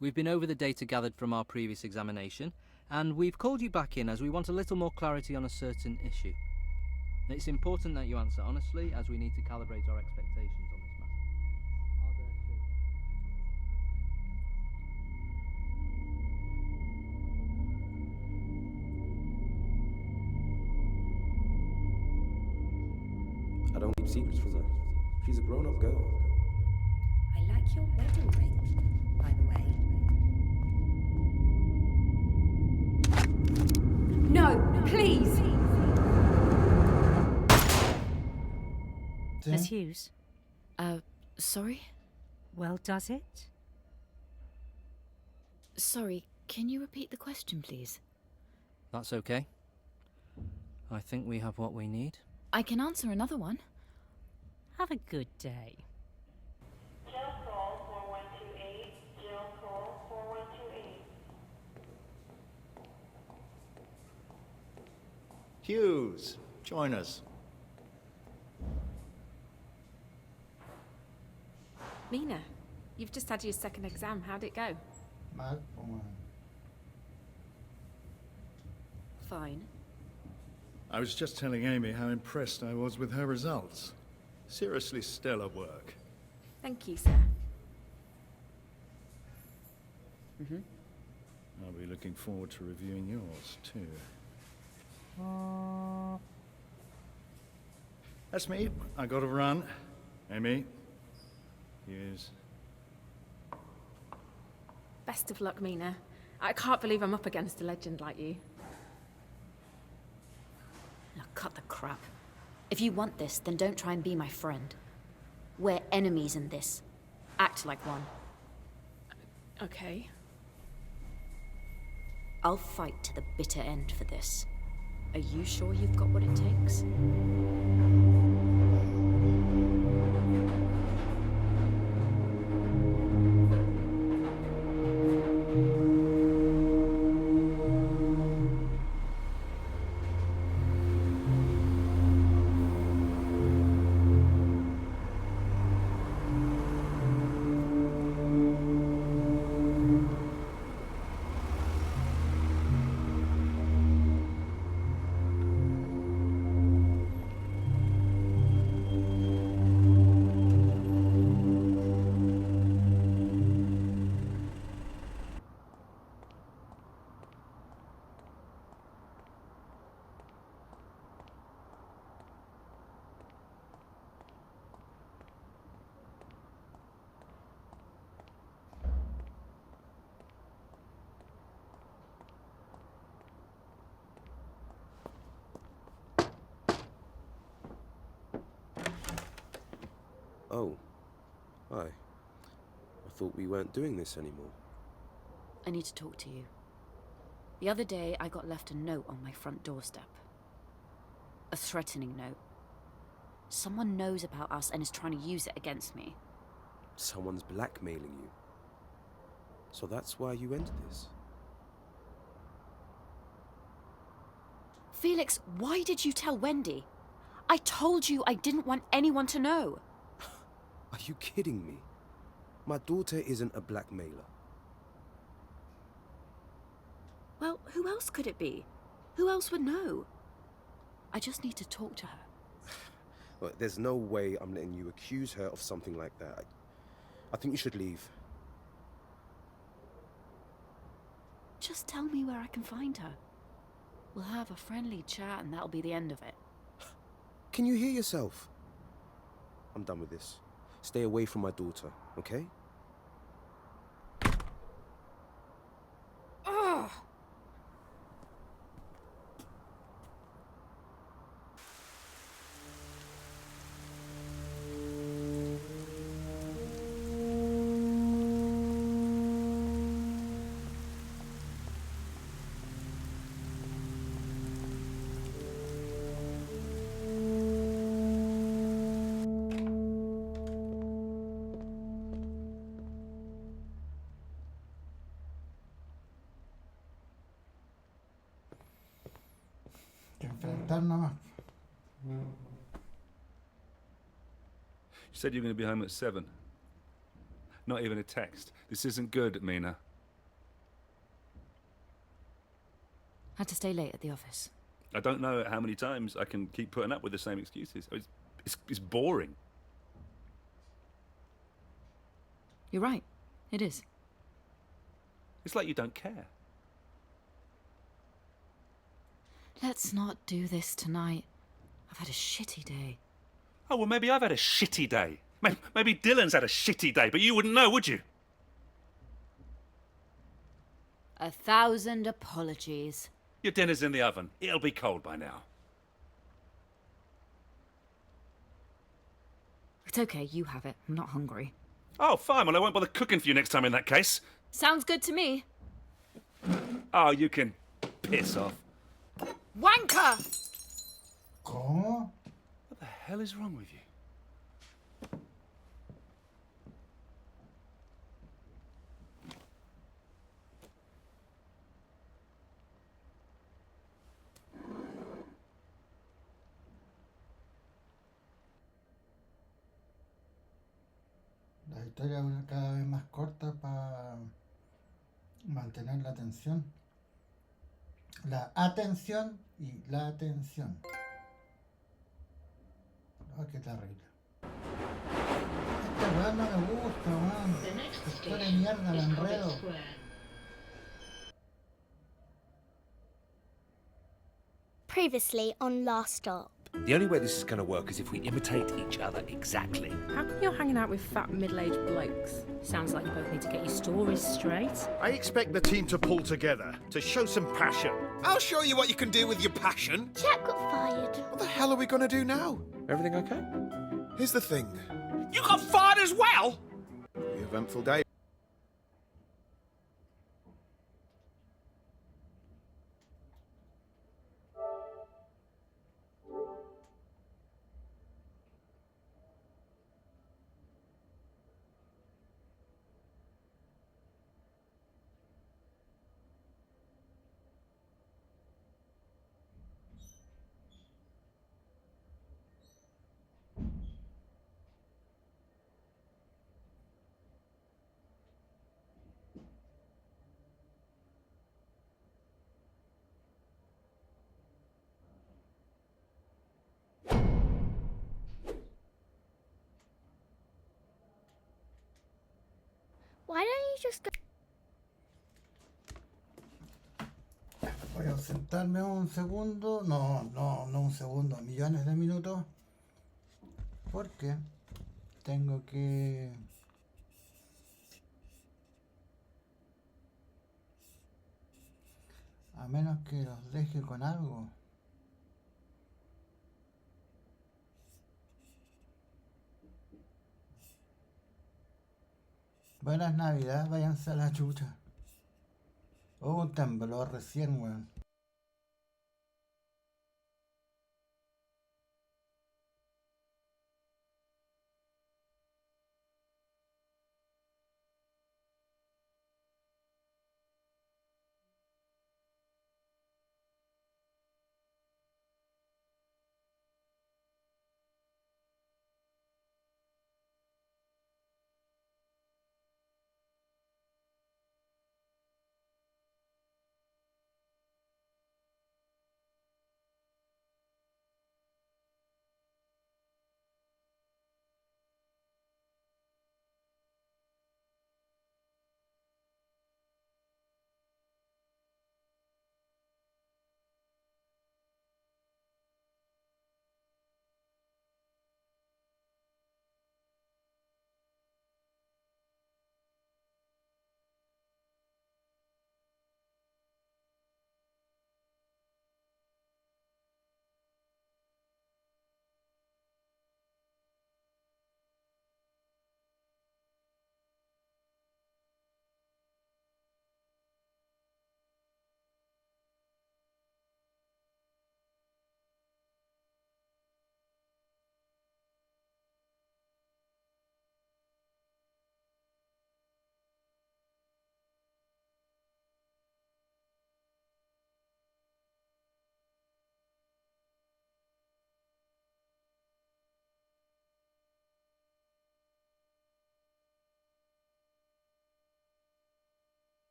we've been over the data gathered from our previous examination, and we've called you back in as we want a little more clarity on a certain issue. It's important that you answer honestly, as we need to calibrate our expectations on this matter. I don't keep secrets from her. She's a grown-up girl. I like your wedding ring, by the way. No, please! Miss Hughes? Sorry? Well, does it? Sorry, can you repeat the question, please? That's okay. I think we have what we need. I can answer another one. Have a good day. Jill call 4128. Jill call 4128. Hughes, join us. Mina, you've just had your second exam. How'd it go? Fine. I was just telling Amy how impressed I was with her results. Seriously stellar work. Thank you, sir. I'll be looking forward to reviewing yours, too. That's me. I gotta run. Amy. Hughes. Best of luck, Mina. I can't believe I'm up against a legend like you. Now cut the crap. If you want this, then don't try and be my friend. We're enemies in this. Act like one. Okay. I'll fight to the bitter end for this. Are you sure you've got what it takes? Oh. Hi. I thought we weren't doing this anymore. I need to talk to you. The other day, I got left a note on my front doorstep. A threatening note. Someone knows about us and is trying to use it against me. Someone's blackmailing you. So that's why you entered this. Felix, why did you tell Wendy? I told you I didn't want anyone to know. Are you kidding me? My daughter isn't a blackmailer. Well, who else could it be? Who else would know? I just need to talk to her. Look, there's no way I'm letting you accuse her of something like that. I think you should leave. Just tell me where I can find her. We'll have a friendly chat and that'll be the end of it. Can you hear yourself? I'm done with this. Stay away from my daughter, okay? Ugh! Que enfrentar nomás. You said you were going to be home at 7. Not even a text. This isn't good, Mina. Had to stay late at the office. I don't know how many times I can keep putting up with the same excuses. It's boring. You're right. It is. It's like you don't care. Let's not do this tonight. I've had a shitty day. Oh, well, maybe I've had a shitty day. Maybe Dylan's had a shitty day, but you wouldn't know, would you? 1,000 apologies. Your dinner's in the oven. It'll be cold by now. It's okay, you have it. I'm not hungry. Oh, fine. Well, I won't bother cooking for you next time in that case. Sounds good to me. Oh, you can piss off. Wanker! ¿Cómo? What the hell is wrong with you? La historia es cada vez más corta para mantener la atención. La atención y la atención. Oh, qué terrible. Este weón no me gusta, weón. Historia de mierda, la enredo. Previously on Last Stop. The only way this is going to work is if we imitate each other exactly. How come you're hanging out with fat middle-aged blokes? Sounds like you both need to get your stories straight. I expect the team to pull together, to show some passion. I'll show you what you can do with your passion. Jack got fired. What the hell are we going to do now? Everything okay? Here's the thing. You got fired as well? The eventful day. Why don't you just go? Voy a ausentarme un segundo. No un segundo, millones de minutos. Porque tengo que... A menos que los deje con algo. Buenas Navidades, váyanse a la chucha. Hubo un temblor recién, weón.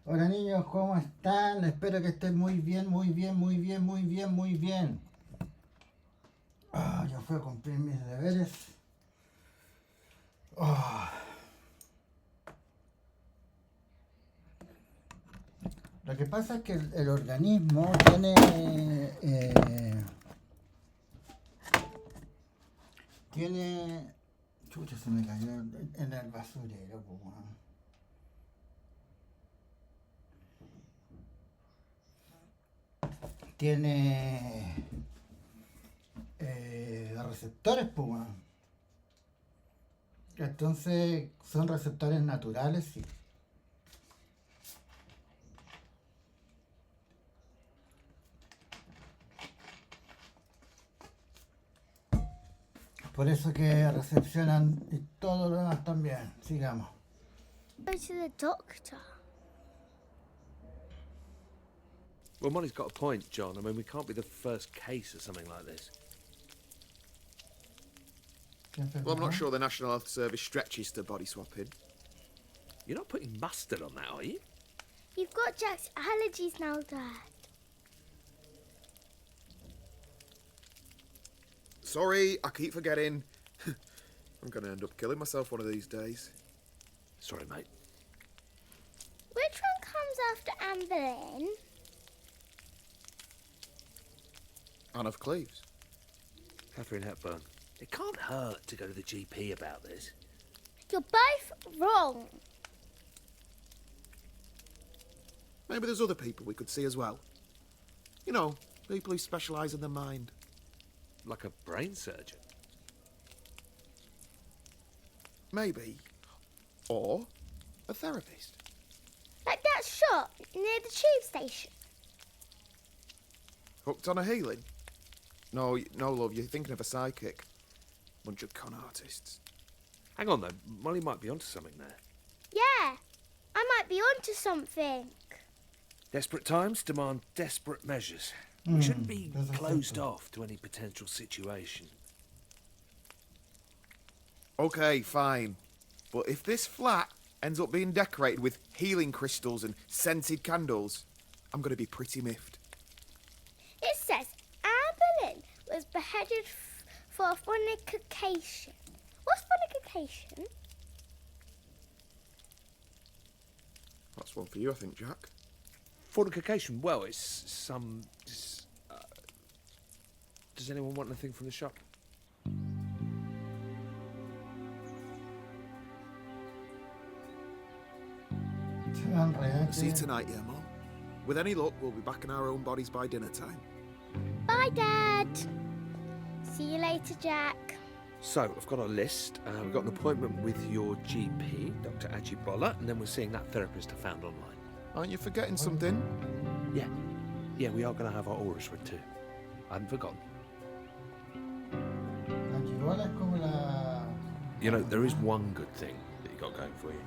Hola niños, ¿cómo están? Espero que estén muy bien, muy bien, muy bien, muy bien, muy bien. Ya fui a cumplir mis deberes. Lo que pasa es que el organismo tiene... Chucha, se me cayó en el basurero, pues, weón. Tiene receptores, pues, weón. Entonces, son receptores naturales, sí. Por eso que recepcionan y todo lo demás también. Sigamos. Go to the doctor. Well, Molly's got a point, John. I mean, we can't be the first case of something like this. Well, I'm not sure the National Health Service stretches to body swapping. You're not putting mustard on that, are you? You've got Jack's allergies now, Dad. Sorry, I keep forgetting. I'm going to end up killing myself one of these days. Sorry, mate. Which one comes after Anne Boleyn? Anne of Cleves. Catherine Hepburn. It can't hurt to go to the GP about this. You're both wrong. Maybe there's other people we could see as well. You know, people who specialise in the mind. Like a brain surgeon? Maybe. Or a therapist. Like that shop near the tube station. Hooked on a healing? No, love, you're thinking of a psychic. Bunch of con artists. Hang on, though. Molly might be onto something there. Yeah, I might be onto something. Desperate times demand desperate measures. We shouldn't be closed off to any potential situation. Okay, fine. But if this flat ends up being decorated with healing crystals and scented candles, I'm going to be pretty miffed. It says Anne Boleyn was beheaded for fornication. What's fornication? That's one for you, I think, Jack. Fornication? Well, it's some... does anyone want anything from the shop? See you tonight, yeah, Mom? With any luck, we'll be back in our own bodies by dinner time. Bye, Dad. See you later, Jack. So, I've got a list. We've got an appointment with your GP, Dr. Ajibola, and then we're seeing that therapist I found online. Aren't you forgetting something? Yeah, we are going to have our auras read too. I haven't forgotten. You know, there is one good thing that you got going for you.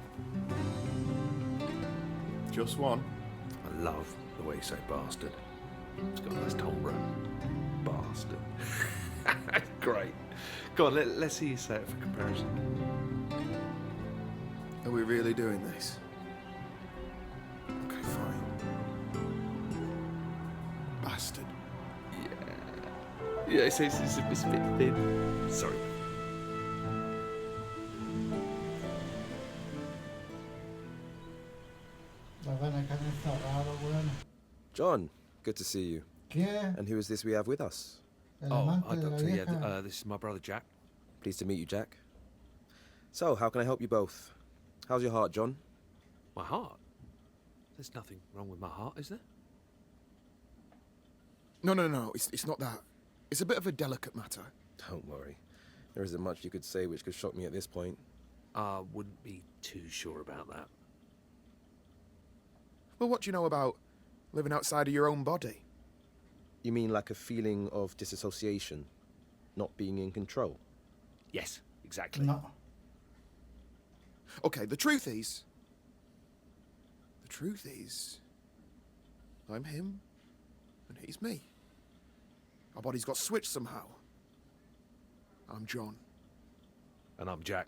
Just one? I love the way you say bastard. It's got a nice timbre. Bastard. Great. Go on, let's see you say it for comparison. Are we really doing this? Okay, fine. Bastard. Yeah, it's a bit thin. Sorry. John, good to see you. ¿Qué? And who is this we have with us? Hi, Doctor. Yeah, this is my brother, Jack. Pleased to meet you, Jack. So, how can I help you both? How's your heart, John? My heart? There's nothing wrong with my heart, is there? No, it's not that. It's a bit of a delicate matter. Don't worry. There isn't much you could say which could shock me at this point. I wouldn't be too sure about that. Well, what do you know about living outside of your own body? You mean like a feeling of disassociation? Not being in control? Yes, exactly. No. Okay, the truth is, I'm him, and he's me. Our bodies got switched somehow. I'm John. And I'm Jack.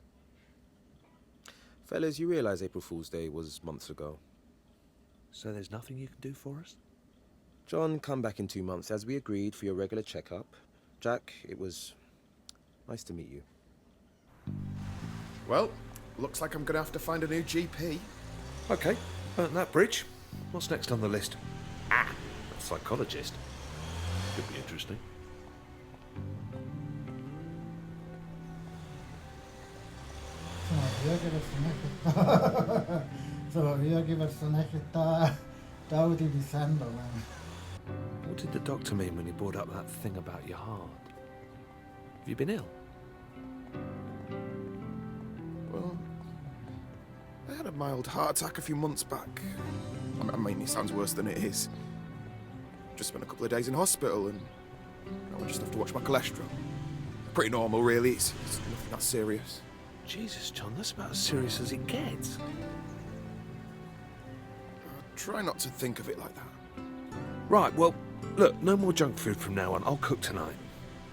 Fellas, you realise April Fool's Day was months ago? So there's nothing you can do for us? John, come back in 2 months as we agreed for your regular checkup. Jack, it was nice to meet you. Well, looks like I'm gonna have to find a new GP. Okay, burnt that bridge. What's next on the list? A psychologist. Could be interesting. Se me olvidó qué personaje estaba utilizando, man. What did the doctor mean when he brought up that thing about your heart? Have you been ill? Well, I had a mild heart attack a few months back. I mean, it sounds worse than it is. Just spent a couple of days in hospital and now I just have to watch my cholesterol. Pretty normal, really. It's nothing that serious. Jesus, John, that's about as serious as it gets. Try not to think of it like that. Right, well, look, no more junk food from now on. I'll cook tonight.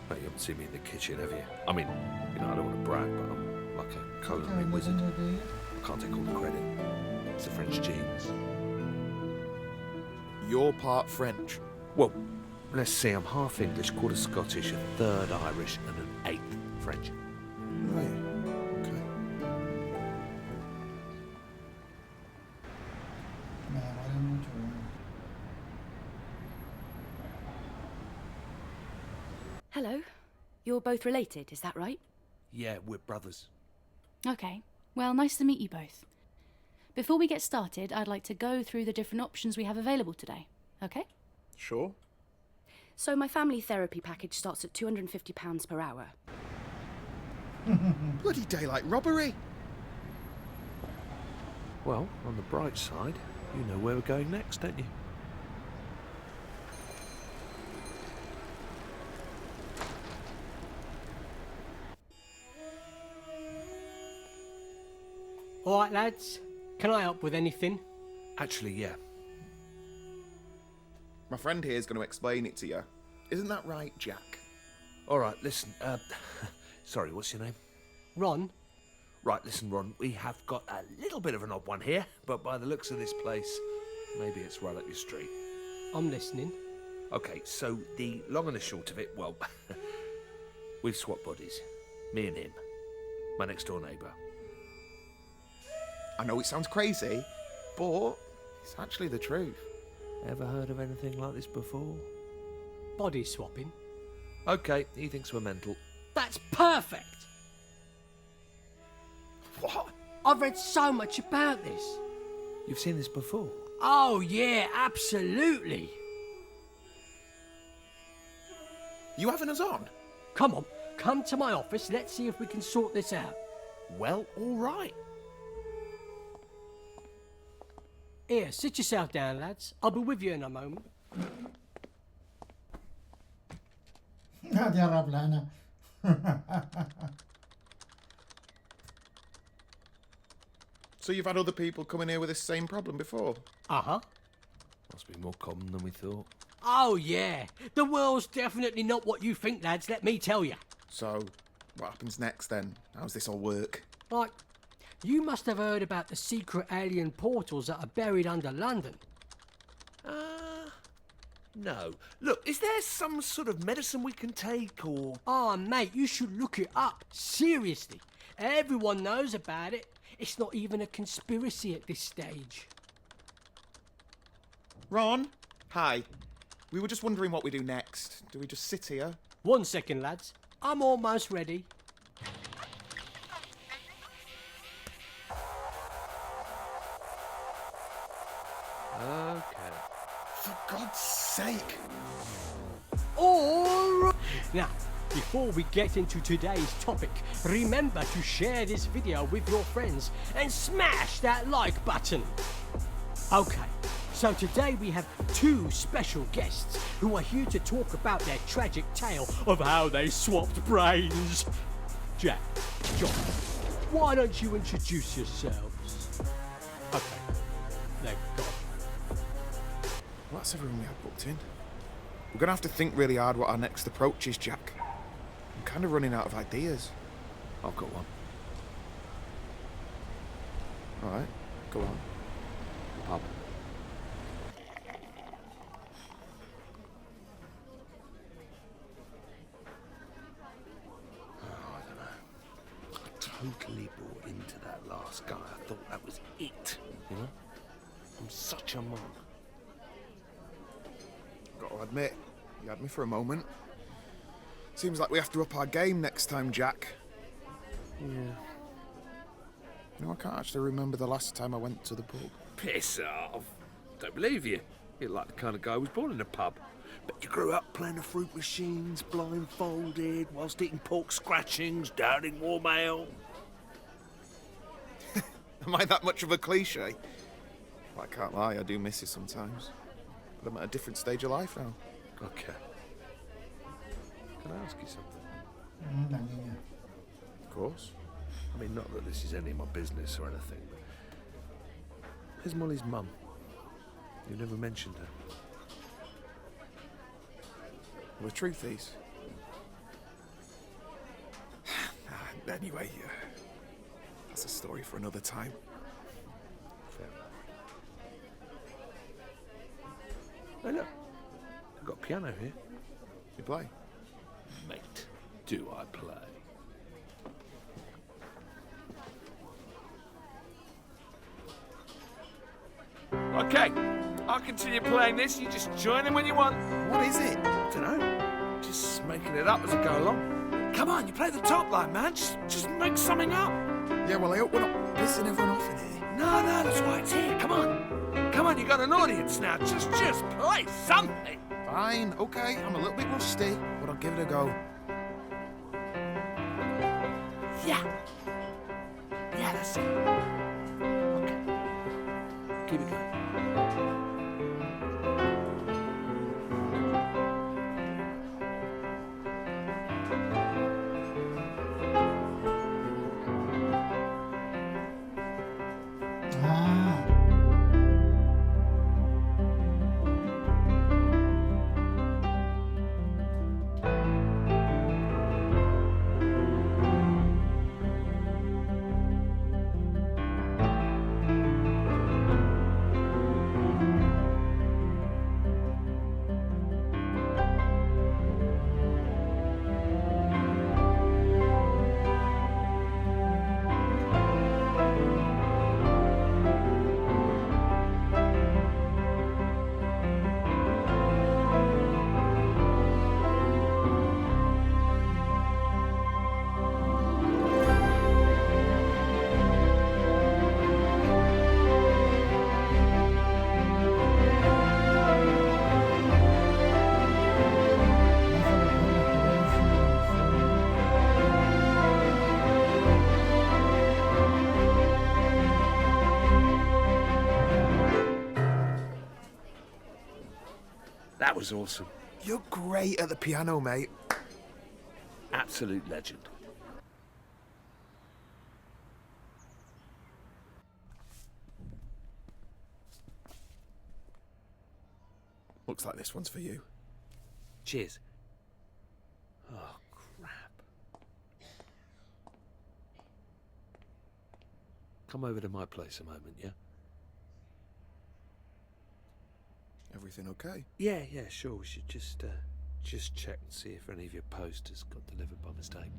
No, you haven't seen me in the kitchen, have you? I mean, you know, I don't want to brag, but I'm like a culinary wizard. I can't take all the credit. It's the French genes. You're part French? Well, let's see, I'm half English, quarter Scottish, a third Irish, and an eighth French. Right. Okay. Hello. You're both related, is that right? Yeah, we're brothers. Okay. Well, nice to meet you both. Before we get started, I'd like to go through the different options we have available today. Okay? Sure. So my family therapy package starts at £250 per hour. Bloody daylight robbery! Well, on the bright side, you know where we're going next, don't you? All right, lads. Can I help with anything? Actually, yeah. My friend here is going to explain it to you. Isn't that right, Jack? All right, listen, sorry, what's your name? Ron. Right, listen, Ron, we have got a little bit of an odd one here, but by the looks of this place, maybe it's right up your street. I'm listening. Okay, so the long and the short of it, well, we've swapped bodies. Me and him. My next door neighbour. I know it sounds crazy, but it's actually the truth. Ever heard of anything like this before? Body swapping. Okay, he thinks we're mental. That's perfect! What? I've read so much about this. You've seen this before? Oh, yeah, absolutely. You having us on? Come on, come to my office. Let's see if we can sort this out. Well, all right. Here, sit yourself down, lads. I'll be with you in a moment. Tierra plana. So you've had other people coming here with this same problem before? Uh-huh. Must be more common than we thought. Oh, yeah. The world's definitely not what you think, lads, let me tell you. So, what happens next then? How's this all work? Like, you must have heard about the secret alien portals that are buried under London. No. Look, is there some sort of medicine we can take, or... Oh, mate, you should look it up. Seriously. Everyone knows about it. It's not even a conspiracy at this stage. Ron? Hi. We were just wondering what we do next. Do we just sit here? 1 second, lads. I'm almost ready. Okay. For God's sake! All right. Now, before we get into today's topic, remember to share this video with your friends and smash that like button. Okay, so today we have two special guests who are here to talk about their tragic tale of how they swapped brains. Jack, John, why don't you introduce yourselves? Okay, they're gone. Well, that's everyone we had booked in. We're going to have to think really hard what our next approach is, Jack. I'm kind of running out of ideas. I've got one. All right, go on. Pub. I'm such a mug. Got to admit, you had me for a moment. Seems like we have to up our game next time, Jack. Yeah. You know, I can't actually remember the last time I went to the pub. Piss off. Don't believe you. You're like the kind of guy who was born in a pub. But you grew up playing the fruit machines, blindfolded, whilst eating pork scratchings, downing warm ale. Am I that much of a cliche? Well, I can't lie, I do miss it sometimes. But I'm at a different stage of life now. Okay. Can I ask you something? La niña. Of course. I mean, not that this is any of my business or anything, but... Where's Molly's mum? You never mentioned her. Well, the truth is... Anyway, that's a story for another time. Fair enough. Hey, look. I've got a piano here. You play? Mate, do I play? Okay, I'll continue playing this. You just join in when you want. What is it? Dunno. Just making it up as I go along. Come on, you play the top line, man. Just make something up. Yeah, well, I hope we're not pissing everyone off in here. No, that's why it's here. Come on. Come on, you got an audience now. Just play something. Fine, okay. I'm a little bit rusty, but I'll give it a go. Yeah. Yeah, that's it. Okay. Keep it going. That was awesome. You're great at the piano, mate. Absolute legend. Looks like this one's for you. Cheers. Oh, crap. Come over to my place a moment, yeah? Everything okay? Yeah, sure. We should just check and see if any of your posters got delivered by mistake.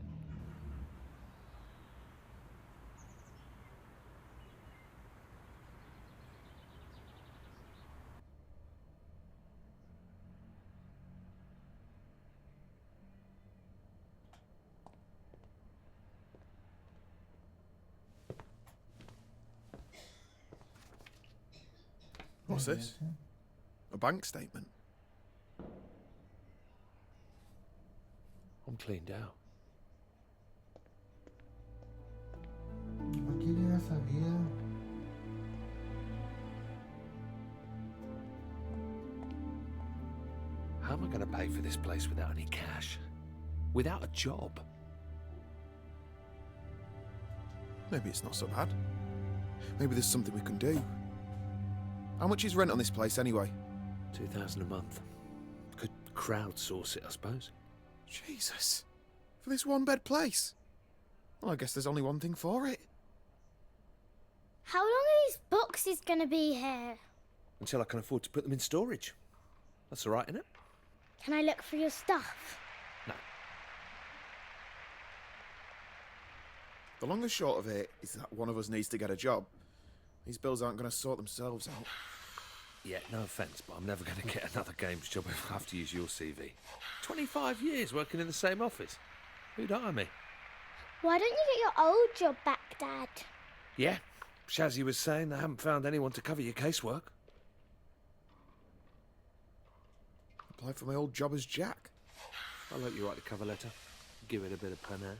What's this? A bank statement? I'm cleaned out. ¿Por qué le das esa vida? How am I going to pay for this place without any cash? Without a job? Maybe it's not so bad. Maybe there's something we can do. How much is rent on this place anyway? $2,000 a month. Could crowdsource it, I suppose. Jesus. For this one-bed place? Well, I guess there's only one thing for it. How long are these boxes gonna be here? Until I can afford to put them in storage. That's all right, isn't it? Can I look for your stuff? No. The long and short of it is that one of us needs to get a job. These bills aren't going to sort themselves out. Yeah, no offence, but I'm never going to get another games job if I have to use your CV. 25 years working in the same office. Who'd hire me? Why don't you get your old job back, Dad? Yeah, Shazzy was saying they haven't found anyone to cover your casework. Apply for my old job as Jack. I'll let you write the cover letter. Give it a bit of panache.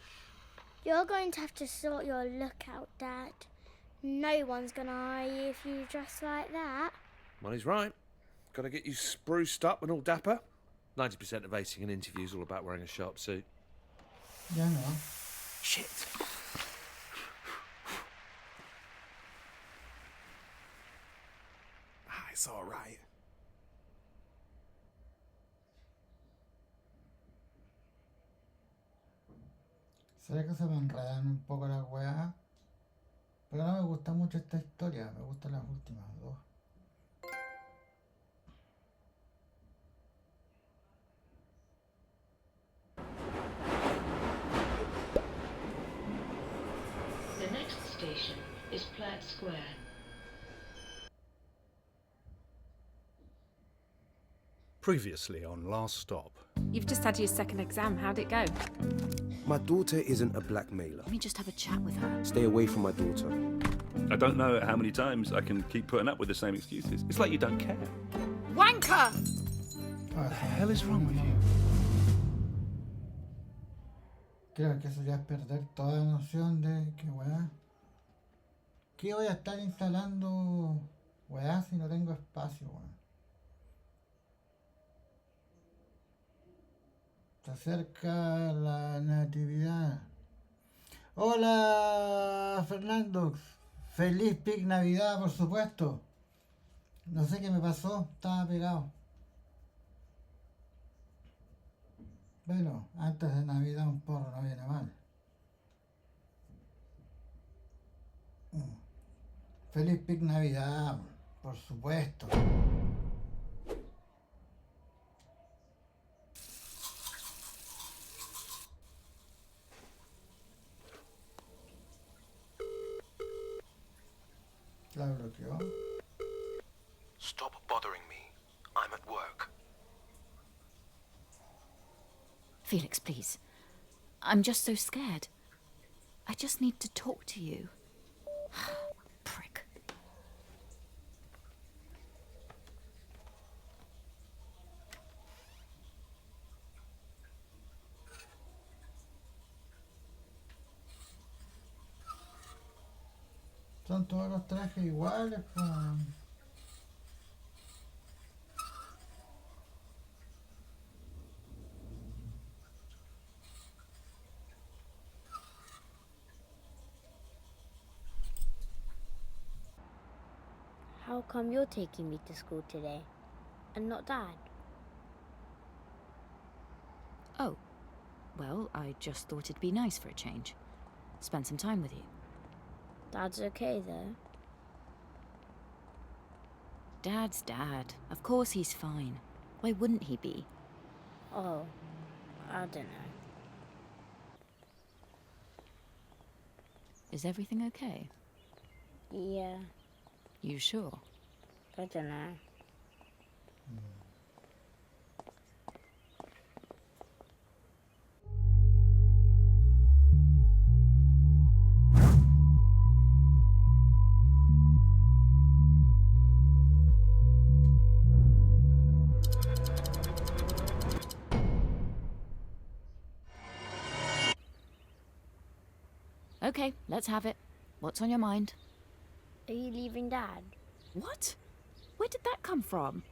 You're going to have to sort your look out, Dad. No one's going to hire you if you dress like that. Money's right. Got to get you spruced up and all dapper. 90% of acing an interview is all about wearing a sharp suit. Ya no. Shit. It's all right. ¿Será que se me enredan un poco las weas? Pero no me gusta mucho esta historia, me gustan las últimas dos. The next station is Platt Square. Previously on Last Stop. You've just had your second exam. How'd it go? My daughter isn't a blackmailer. Let me just have a chat with her. Stay away from my daughter. I don't know how many times I can keep putting up with the same excuses. It's like you don't care. Wanker! What the hell is wrong with you? Creo que eso ya es perder toda noción de que weá. ¿Qué voy a estar instalando weá si no tengo espacio, weá? Se acerca la natividad. Hola, Fernando. Feliz Pic Navidad, por supuesto. No sé qué me pasó, estaba pegado. Bueno, antes de Navidad un porro no viene mal. Feliz Pic Navidad, por supuesto. La bloqueó. Stop bothering me. I'm at work. Felix, please. I'm just so scared. I just need to talk to you. Prick. Son todos los trajes iguales, pues. How come you're taking me to school today and not Dad? Oh, well, I just thought it'd be nice for a change. Spend some time with you. Dad's okay though. Dad's Dad. Of course he's fine. Why wouldn't he be? Oh, I don't know. Is everything okay? Yeah, You sure? I don't know. Okay, let's have it. What's on your mind? Are you leaving Dad? What? Where did that come from?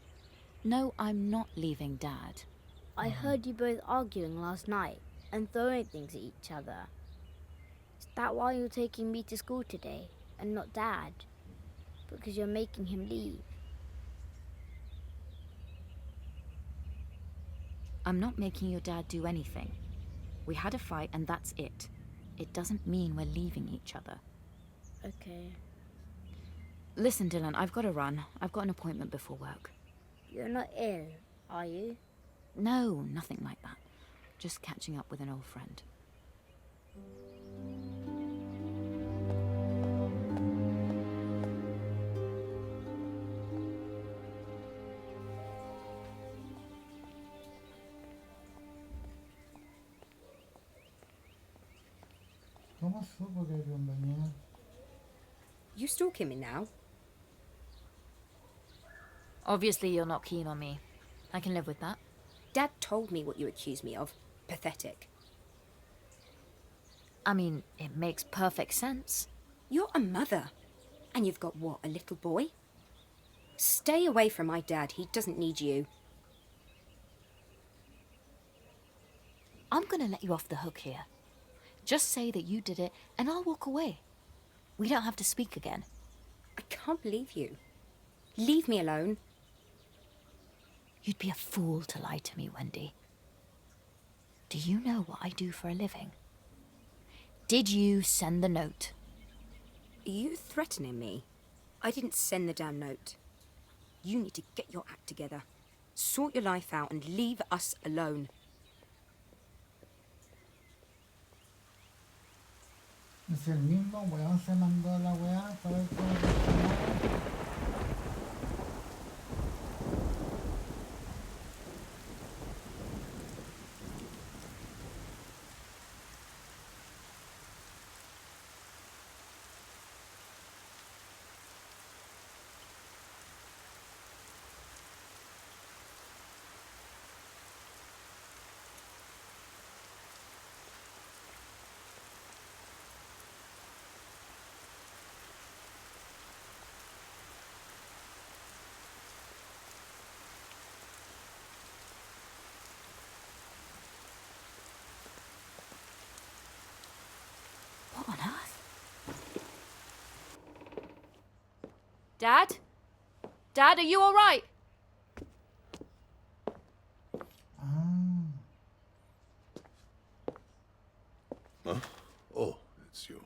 No, I'm not leaving Dad. I heard you both arguing last night and throwing things at each other. Is that why you're taking me to school today and not Dad? Because you're making him leave. I'm not making your dad do anything. We had a fight and that's it. It doesn't mean we're leaving each other. Okay. Listen, Dylan, I've got to run. I've got an appointment before work. You're not ill, are you? No, nothing like that. Just catching up with an old friend. ¿Cómo supo que Orión venía? You stalking me now? Obviously, you're not keen on me. I can live with that. Dad told me what you accused me of. Pathetic. I mean, it makes perfect sense. You're a mother. And you've got what, a little boy? Stay away from my dad. He doesn't need you. I'm gonna let you off the hook here. Just say that you did it, and I'll walk away. We don't have to speak again. I can't believe you. Leave me alone. You'd be a fool to lie to me, Wendy. Do you know what I do for a living? Did you send the note? Are you threatening me? I didn't send the damn note. You need to get your act together. Sort your life out and leave us alone. Es el mismo weón, se mandó la weá para ver cómo reaccionaba. What on earth? Dad? Dad, are you all right? Huh? Oh, it's you.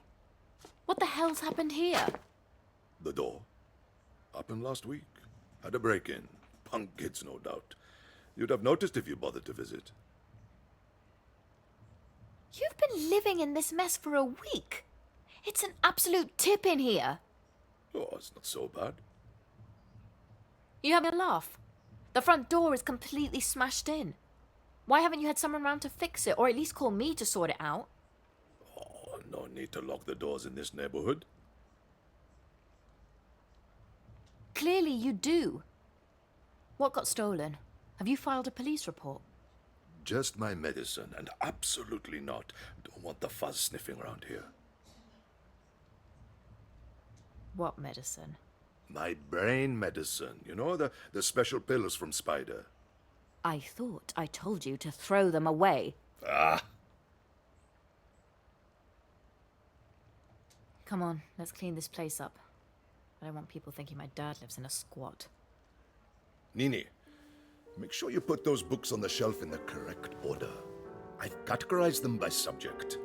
What the hell's happened here? The door. Happened last week. Had a break-in. Punk kids, no doubt. You'd have noticed if you bothered to visit. You've been living in this mess for a week. It's an absolute tip in here. Oh, it's not so bad. You having a laugh? The front door is completely smashed in. Why haven't you had someone around to fix it, or at least call me to sort it out? Oh, no need to lock the doors in this neighborhood. Clearly you do. What got stolen? Have you filed a police report? Just my medicine, and absolutely not. Don't want the fuzz sniffing around here. What medicine? My brain medicine. You know, the special pills from Spider. I thought I told you to throw them away. Ah! Come on, let's clean this place up. I don't want people thinking my dad lives in a squat. Nini, make sure you put those books on the shelf in the correct order. I've categorized them by subject.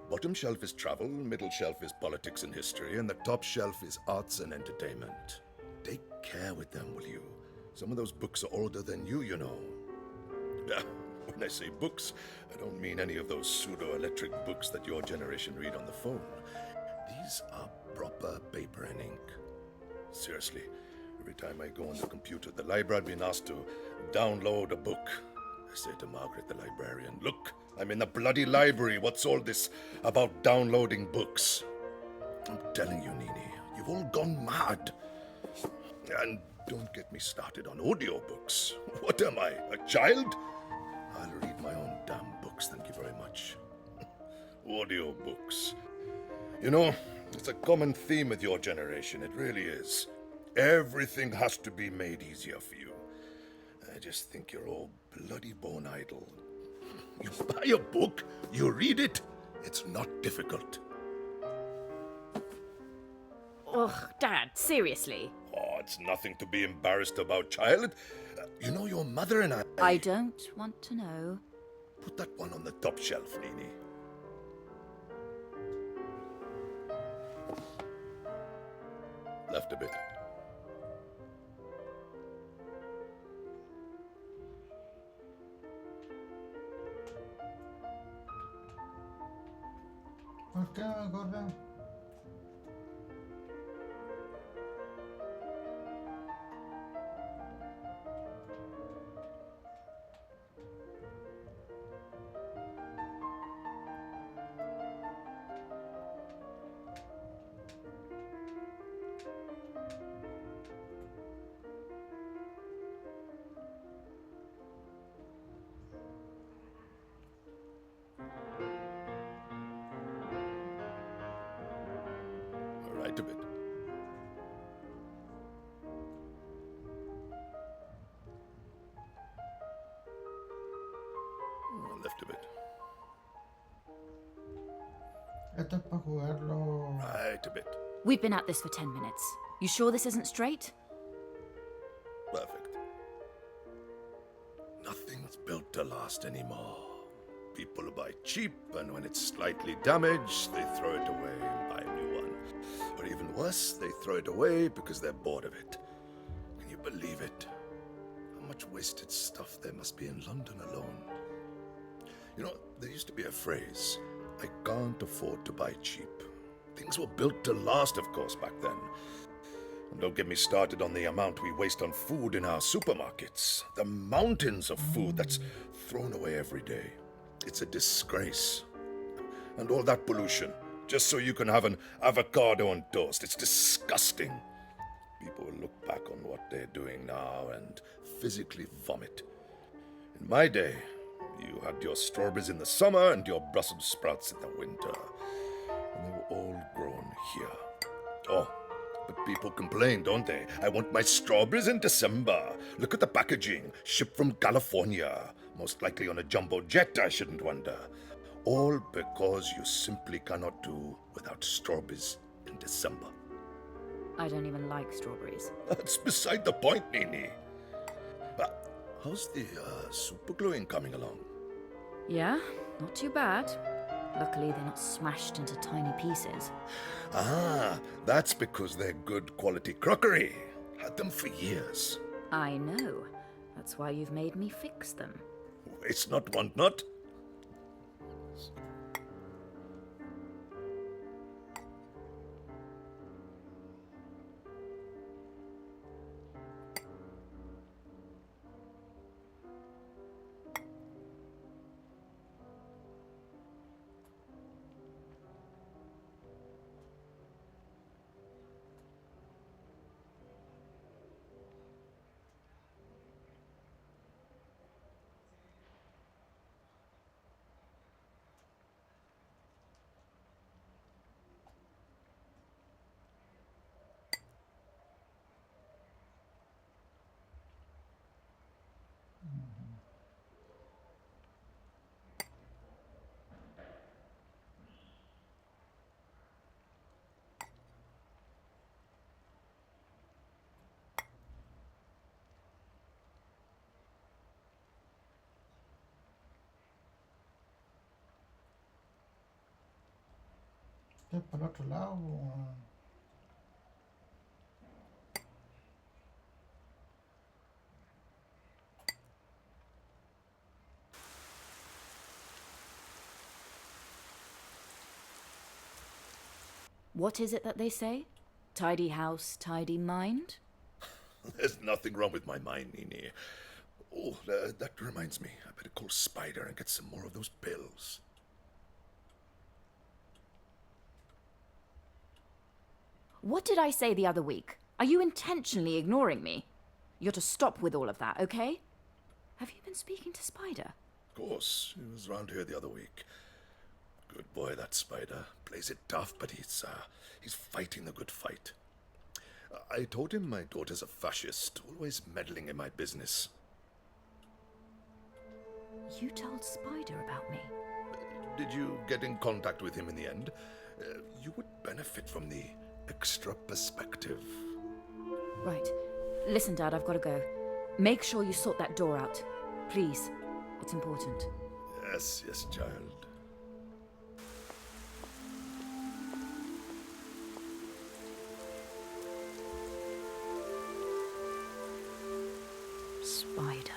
Bottom shelf is travel, middle shelf is politics and history, and the top shelf is arts and entertainment. Take care with them, will you? Some of those books are older than you know. When I say books, I don't mean any of those pseudo-electric books that your generation read on the phone. These are proper paper and ink. Seriously, every time I go on the computer, the library, I've been asked to download a book. I say to Margaret, the librarian, look, I'm in the bloody library. What's all this about downloading books? I'm telling you, Nini, you've all gone mad. And don't get me started on audiobooks. What am I, a child? I'll read my own damn books, thank you very much. Audiobooks. You know, it's a common theme with your generation, it really is. Everything has to be made easier for you. I just think you're all bloody bone idle. You buy a book, you read it, it's not difficult. Ugh, Dad, seriously. Oh, it's nothing to be embarrassed about, child. You know, your mother and I don't want to know. Put that one on the top shelf, Nini. Left a bit. ¿Por qué no me corren? Esto es para jugarlo. Right, a bit. We've been at this for 10 minutes. You sure this isn't straight? Perfect. Nothing's built to last anymore. People buy cheap, and when it's slightly damaged, they throw it away and buy a new one. Or even worse, they throw it away because they're bored of it. Can you believe it? How much wasted stuff there must be in London alone. You know, there used to be a phrase, I can't afford to buy cheap. Things were built to last, of course, back then. And don't get me started on the amount we waste on food in our supermarkets. The mountains of food that's thrown away every day. It's a disgrace. And all that pollution, just so you can have an avocado on toast. It's disgusting. People will look back on what they're doing now and physically vomit. In my day, you had your strawberries in the summer and your Brussels sprouts in the winter. And they were all grown here. Oh, but people complain, don't they? I want my strawberries in December. Look at the packaging. Shipped from California. Most likely on a jumbo jet, I shouldn't wonder. All because you simply cannot do without strawberries in December. I don't even like strawberries. That's beside the point, Nini. How's the super gluing coming along? Yeah, not too bad. Luckily, they're not smashed into tiny pieces. Ah, that's because they're good quality crockery. Had them for years. I know. That's why you've made me fix them. Waste not, want not. Esto es para el otro lado. What is it that they say? Tidy house, tidy mind? There's nothing wrong with my mind, Nini. Oh, that reminds me. I better call Spider and get some more of those pills. What did I say the other week? Are you intentionally ignoring me? You're to stop with all of that, okay? Have you been speaking to Spider? Of course. He was round here the other week. Good boy, that Spider. Plays it tough, but he's fighting the good fight. I told him my daughter's a fascist, always meddling in my business. You told Spider about me? Did you get in contact with him in the end? You would benefit from the extra perspective. Right. Listen, Dad, I've got to go. Make sure you sort that door out. Please. It's important. Yes, yes, child. Spider.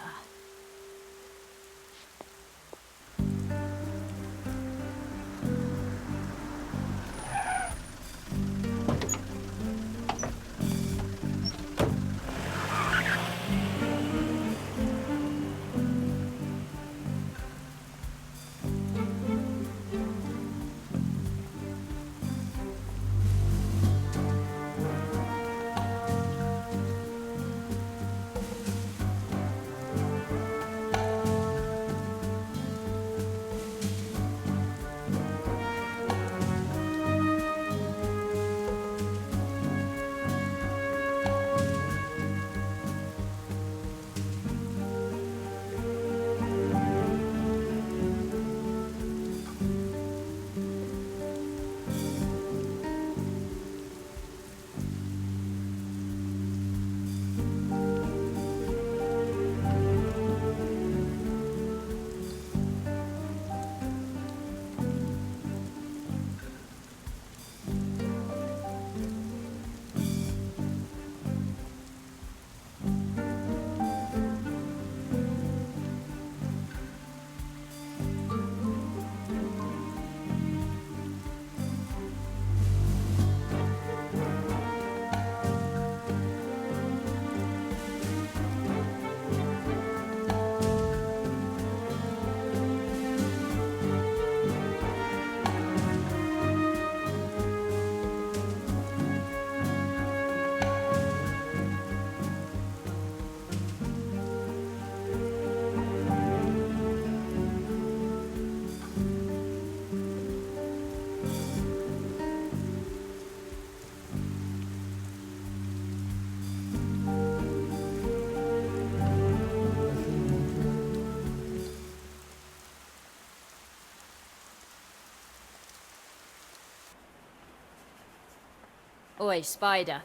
Oi, Spider.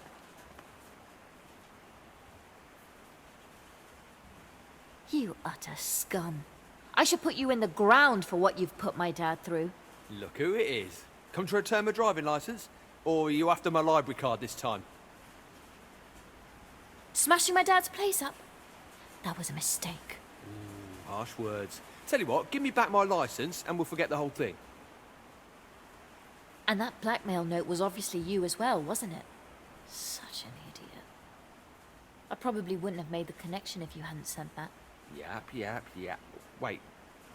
You utter scum. I should put you in the ground for what you've put my dad through. Look who it is. Come to return my driving licence? Or are you after my library card this time? Smashing my dad's place up? That was a mistake. Harsh words. Tell you what, give me back my licence and we'll forget the whole thing. And that blackmail note was obviously you as well, wasn't it? Such an idiot. I probably wouldn't have made the connection if you hadn't sent that. Yap. Wait,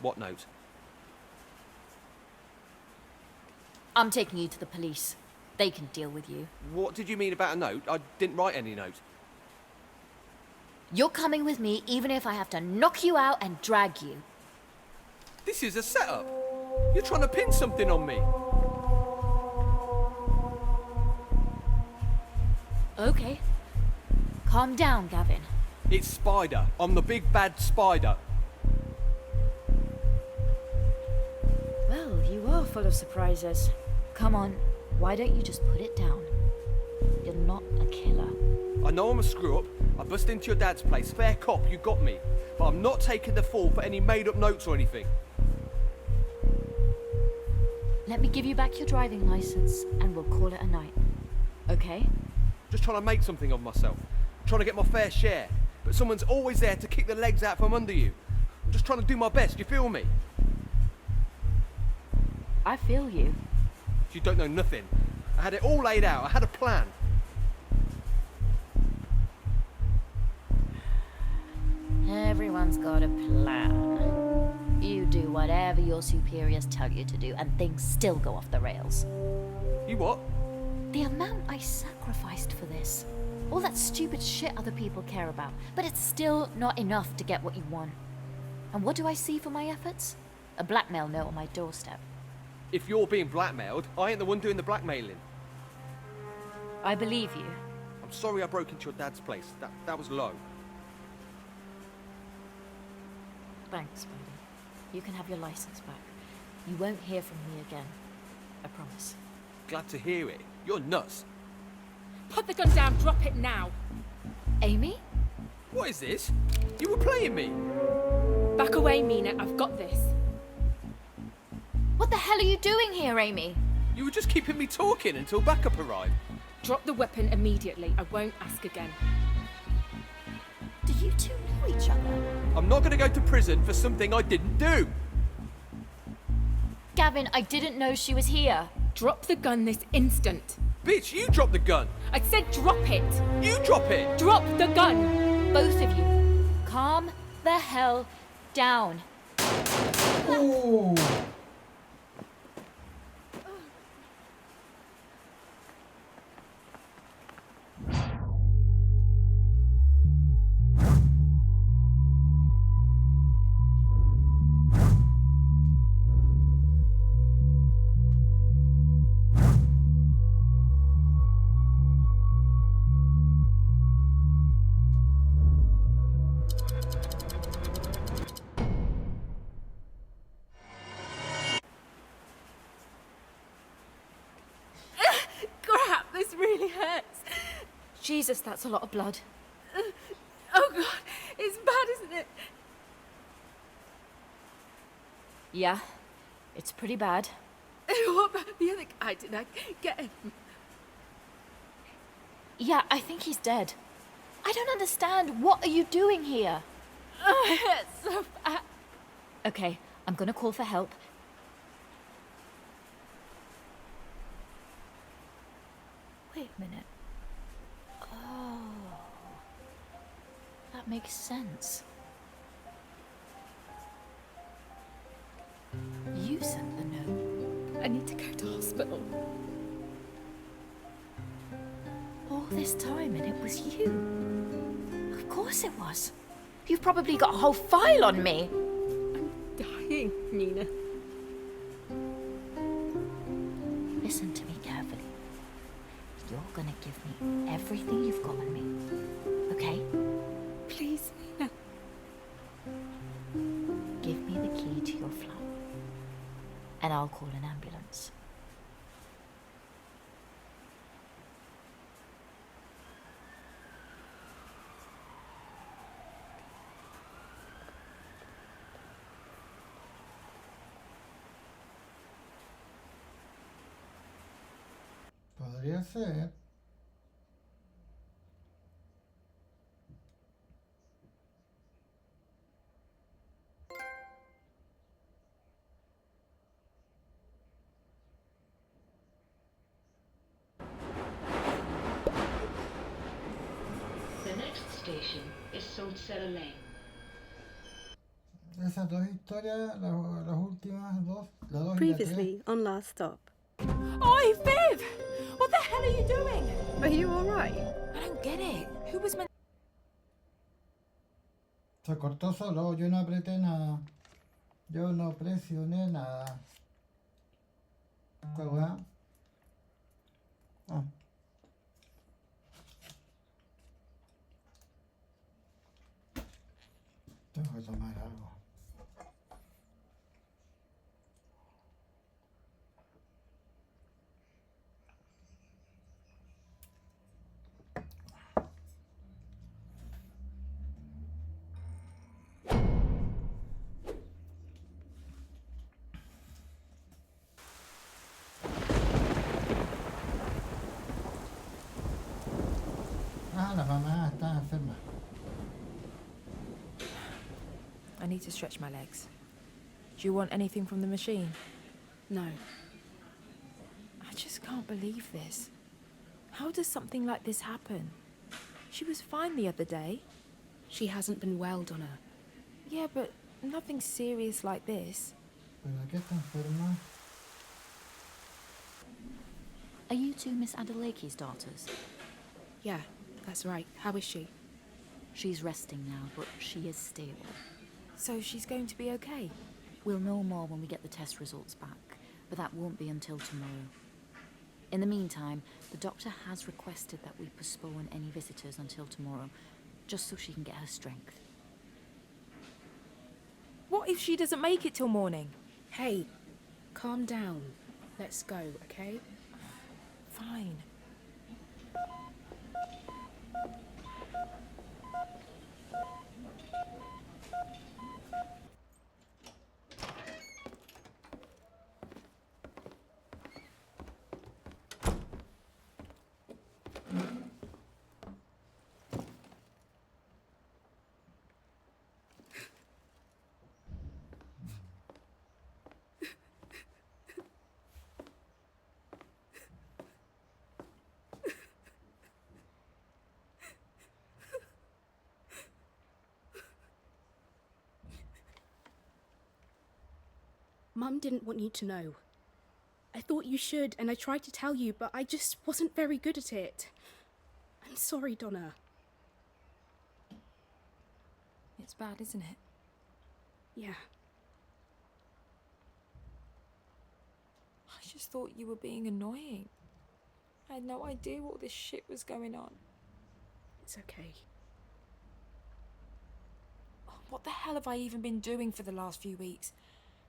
what note? I'm taking you to the police. They can deal with you. What did you mean about a note? I didn't write any note. You're coming with me even if I have to knock you out and drag you. This is a setup. You're trying to pin something on me. Okay. Calm down, Gavin. It's Spider. I'm the big bad Spider. Well, you are full of surprises. Come on, why don't you just put it down? You're not a killer. I know I'm a screw-up. I bust into your dad's place. Fair cop, you got me. But I'm not taking the fall for any made-up notes or anything. Let me give you back your driving license and we'll call it a night. Okay? Just trying to make something of myself. Trying to get my fair share. But someone's always there to kick the legs out from under you. I'm just trying to do my best, you feel me? I feel you. You don't know nothing. I had it all laid out. I had a plan. Everyone's got a plan. You do whatever your superiors tell you to do and things still go off the rails. You what? The amount I sacrificed for this. All that stupid shit other people care about. But it's still not enough to get what you want. And what do I see for my efforts? A blackmail note on my doorstep. If you're being blackmailed, I ain't the one doing the blackmailing. I believe you. I'm sorry I broke into your dad's place. That was low. Thanks, buddy. You can have your license back. You won't hear from me again. I promise. Glad to hear it. You're nuts. Put the gun down, drop it now. Amy? What is this? You were playing me. Back away, Mina. I've got this. What the hell are you doing here, Amy? You were just keeping me talking until backup arrived. Drop the weapon immediately. I won't ask again. Do you two know each other? I'm not going to go to prison for something I didn't do. Gavin, I didn't know she was here. Drop the gun this instant. Bitch, you drop the gun. I said drop it. You drop it. Drop the gun. Both of you. Calm the hell down. Ooh. Crap, this really hurts. Jesus, that's a lot of blood. Oh God, it's bad, isn't it? Yeah, it's pretty bad. What about the other guy? Did I get him? Yeah, I think he's dead. I don't understand. What are you doing here? Oh, it hurts so bad. Okay, I'm gonna call for help. Wait a minute. Oh, that makes sense. You sent the note. I need to go to hospital. All this time and it was you. Of course it was. You've probably got a whole file on me. I'm dying, Nina. Listen to me carefully. You're gonna give me everything you've got on me. Okay? Please, Nina. Give me the key to your flat. And I'll call an ambulance. Podría ser. The next station is Saltzella Lane. Esas dos historias, las últimas dos, la 2 y la 3. Previously on Last Stop. Oi, Viv! What the hell are you doing? Are you alright? I don't get it. Who was meant... Se cortó solo, yo no apreté nada. Yo no presioné nada. ¿Cuál weá? Ah. Tengo que tomar algo. Ah, la mamá está enferma. I need to stretch my legs. Do you want anything from the machine? No. I just can't believe this. How does something like this happen? She was fine the other day. She hasn't been well, Donna. Yeah, but nothing serious like this. ¿Pero qué está enferma? Are you two Miss Adelake's daughters? Yeah, that's right. How is she? She's resting now, but she is stable. So she's going to be okay? We'll know more when we get the test results back, but that won't be until tomorrow. In the meantime, the doctor has requested that we postpone any visitors until tomorrow, just so she can get her strength. What if she doesn't make it till morning? Hey, calm down. Let's go, okay? Fine. Mum didn't want you to know. I thought you should, and I tried to tell you, but I just wasn't very good at it. I'm sorry, Donna. It's bad, isn't it? Yeah. I just thought you were being annoying. I had no idea all this shit was going on. It's okay. What the hell have I even been doing for the last few weeks?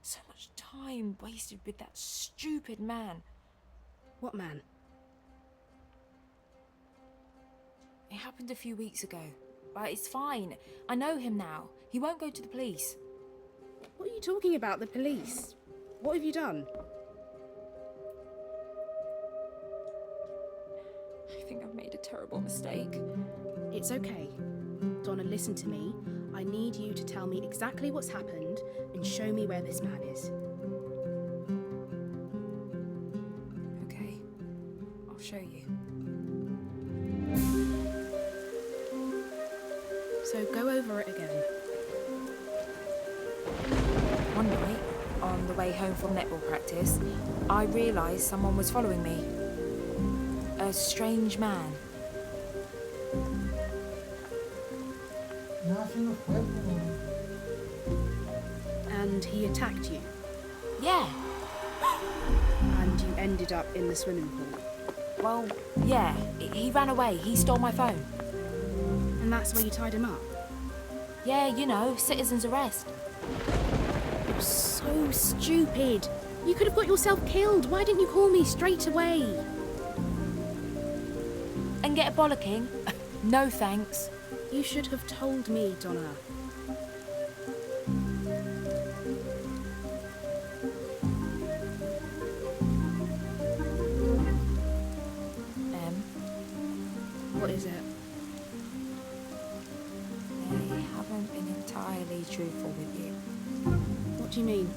So much time wasted with that stupid man. What man? It happened a few weeks ago. But it's fine. I know him now. He won't go to the police. What are you talking about, the police? What have you done? I think I've made a terrible mistake. It's okay. Donna, listen to me. I need you to tell me exactly what's happened and show me where this man is. Okay. I'll show you. So go over it again. One night, on the way home from netball practice, I realised someone was following me. A strange man. And he attacked you? Yeah. And you ended up in the swimming pool? Well, yeah. He ran away. He stole my phone. And that's where you tied him up? Yeah, you know, citizen's arrest. You're so stupid. You could have got yourself killed. Why didn't you call me straight away? And get a bollocking? No thanks. You should have told me, Donna. hasn't been entirely truthful with you. What do you mean?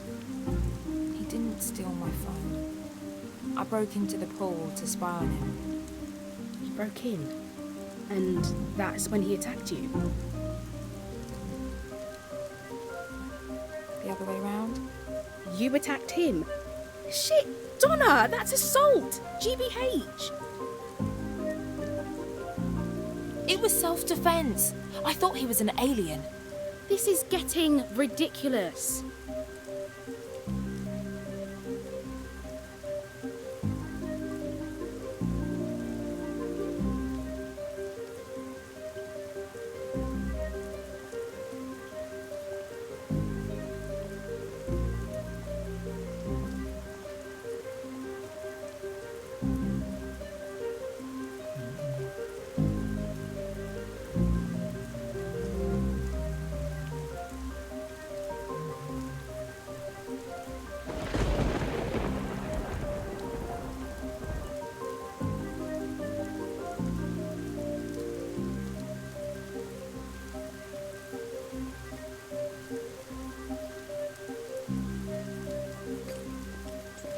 He didn't steal my phone. I broke into the pool to spy on him. You broke in? And that's when he attacked you? The other way round? You attacked him? Shit, Donna, that's assault! GBH! It was self-defense. I thought he was an alien. This is getting ridiculous.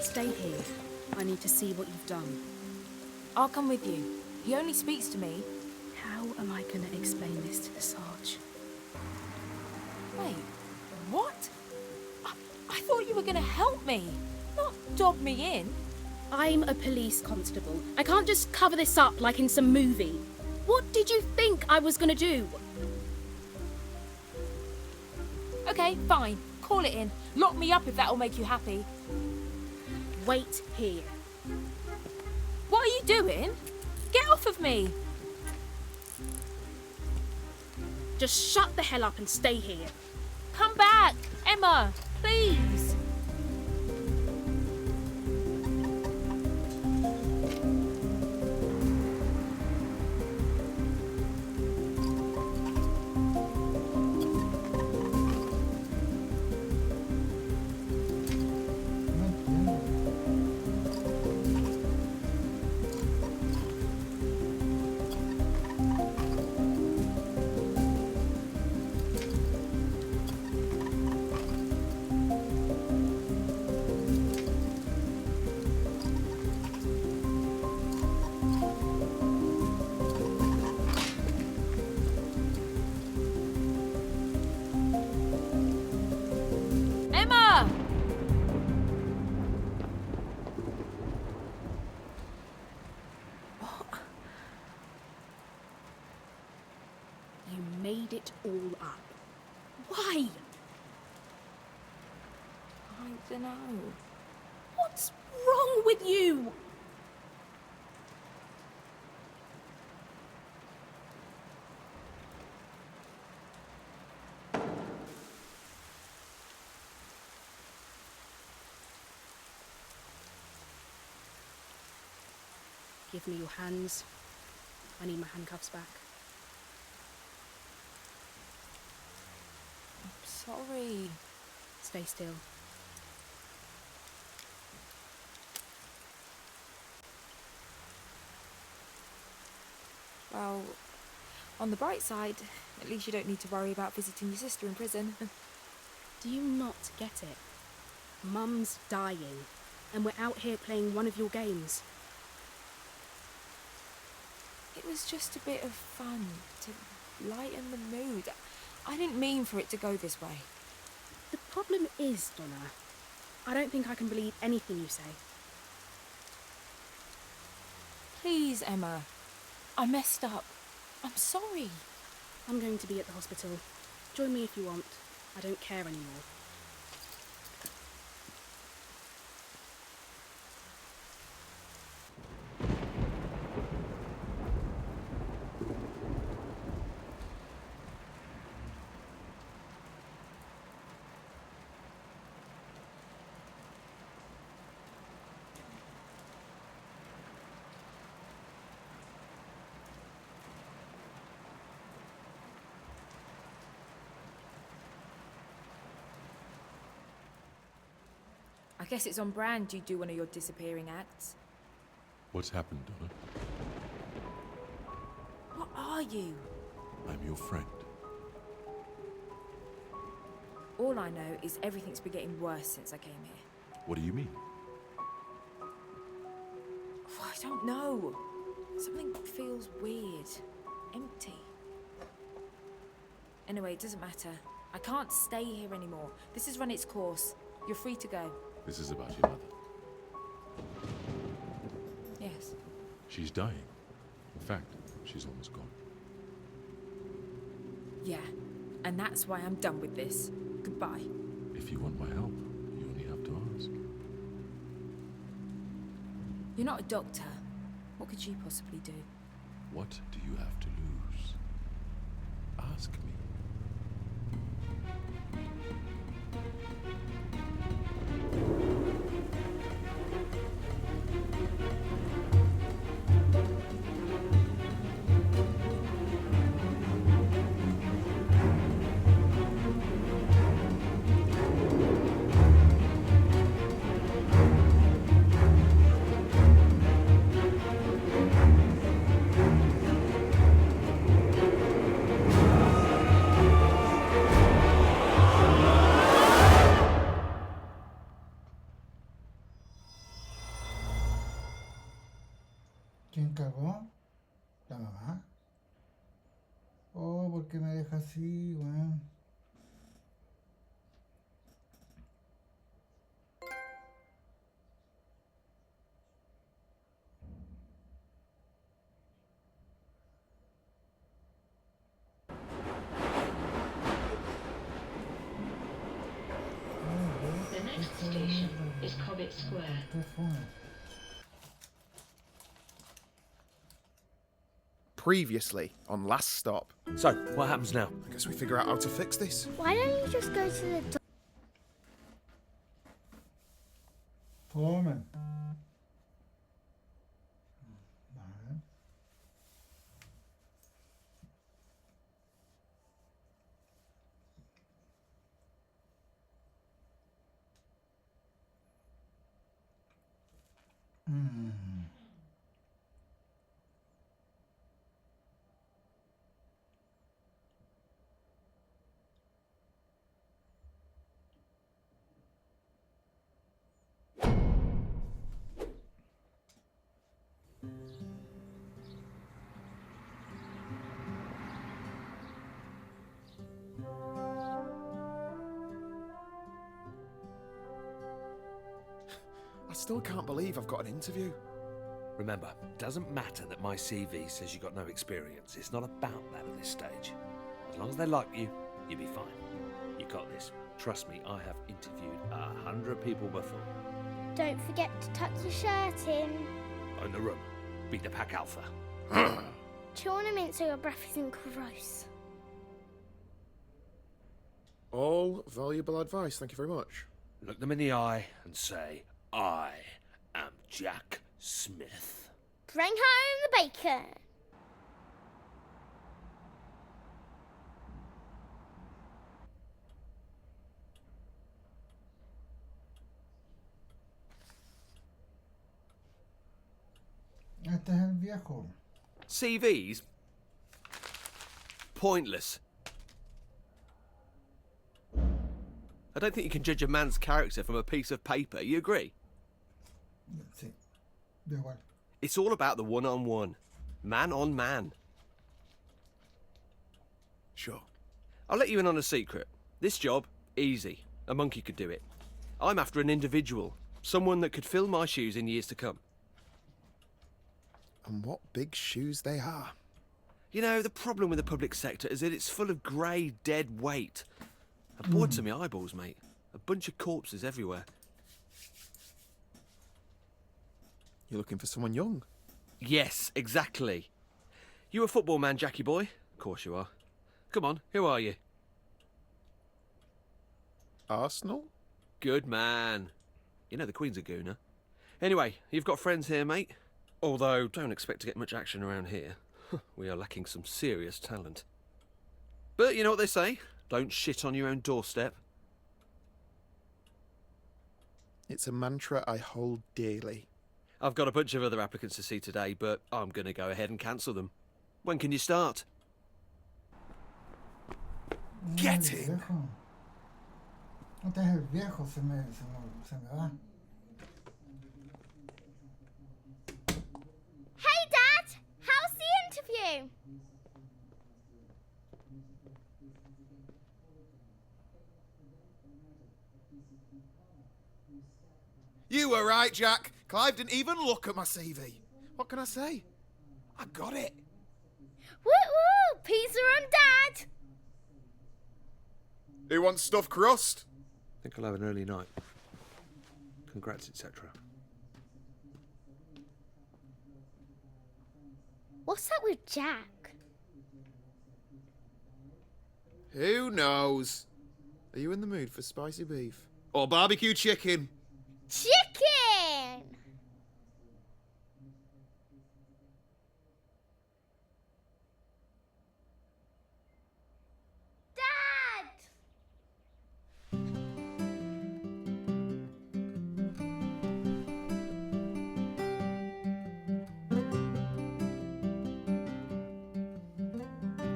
Stay here. I need to see what you've done. I'll come with you. He only speaks to me. How am I going to explain this to the Sarge? Wait, what? I thought you were going to help me, not dob me in. I'm a police constable. I can't just cover this up like in some movie. What did you think I was going to do? Okay, fine. Call it in. Lock me up if that'll make you happy. Wait here. What are you doing? Get off of me! Just shut the hell up and stay here. Come back! Emma, please! Made it all up. Why? I don't know. What's wrong with you? Give me your hands. I need my handcuffs back. Sorry. Stay still. Well, on the bright side, at least you don't need to worry about visiting your sister in prison. Do you not get it? Mum's dying, and we're out here playing one of your games. It was just a bit of fun to lighten the mood. I didn't mean for it to go this way. The problem is, Donna, I don't think I can believe anything you say. Please, Emma. I messed up. I'm sorry. I'm going to be at the hospital. Join me if you want. I don't care anymore. I guess it's on brand you do one of your disappearing acts. What's happened, Donna? What are you? I'm your friend. All I know is everything's been getting worse since I came here. What do you mean? I don't know. Something feels weird. Empty. Anyway, it doesn't matter. I can't stay here anymore. This has run its course. You're free to go. This is about your mother. Yes. She's dying. In fact, she's almost gone. Yeah. And that's why I'm done with this. Goodbye. If you want my help, you only have to ask. You're not a doctor. What could you possibly do? What do you have to lose? Ask me. ¿Quién cagó? ¿La mamá? Oh, ¿por qué me deja así, weón? The next station is Cobbett Square. Qué fome. Previously on Last Stop. So, what happens now? I guess we figure out how to fix this. Why don't you just go to the Fome. Vale. I still can't believe I've got an interview. Remember, it doesn't matter that my CV says you got no experience. It's not about that at this stage. As long as they like you, you'll be fine. You got this. Trust me, I have interviewed 100 people before. Don't forget to tuck your shirt in. In the room. Beat the pack alpha. Chew on a mint so your breath isn't gross. All valuable advice, thank you very much. Look them in the eye and say, I am Jack Smith. Bring home the bacon. Este es el viejo. CVs? Pointless. I don't think you can judge a man's character from a piece of paper. You agree? Sí. Da igual. It's all about the one-on-one. Man on man. Sure. I'll let you in on a secret. This job, easy. A monkey could do it. I'm after an individual. Someone that could fill my shoes in years to come. And what big shoes they are. You know, the problem with the public sector is that it's full of grey, dead weight. I'm bored to my eyeballs, mate. A bunch of corpses everywhere. You're looking for someone young? Yes, exactly. You a football man, Jackie boy? Of course you are. Come on, who are you? Arsenal? Good man. You know the Queen's a gooner. Anyway, you've got friends here, mate. Although, don't expect to get much action around here. We are lacking some serious talent. But you know what they say? Don't shit on your own doorstep. It's a mantra I hold dearly. I've got a bunch of other applicants to see today, but I'm going to go ahead and cancel them. When can you start? Get in! Este es el viejo, se me va. Hey, Dad! How's the interview? You were right, Jack. Clive didn't even look at my CV. What can I say? I got it. Woo woo! Pizza on Dad! Who wants stuffed crust? I think I'll have an early night. Congrats, etc. What's up with Jack? Who knows? Are you in the mood for spicy beef? Or barbecue chicken? Chicken! Dad!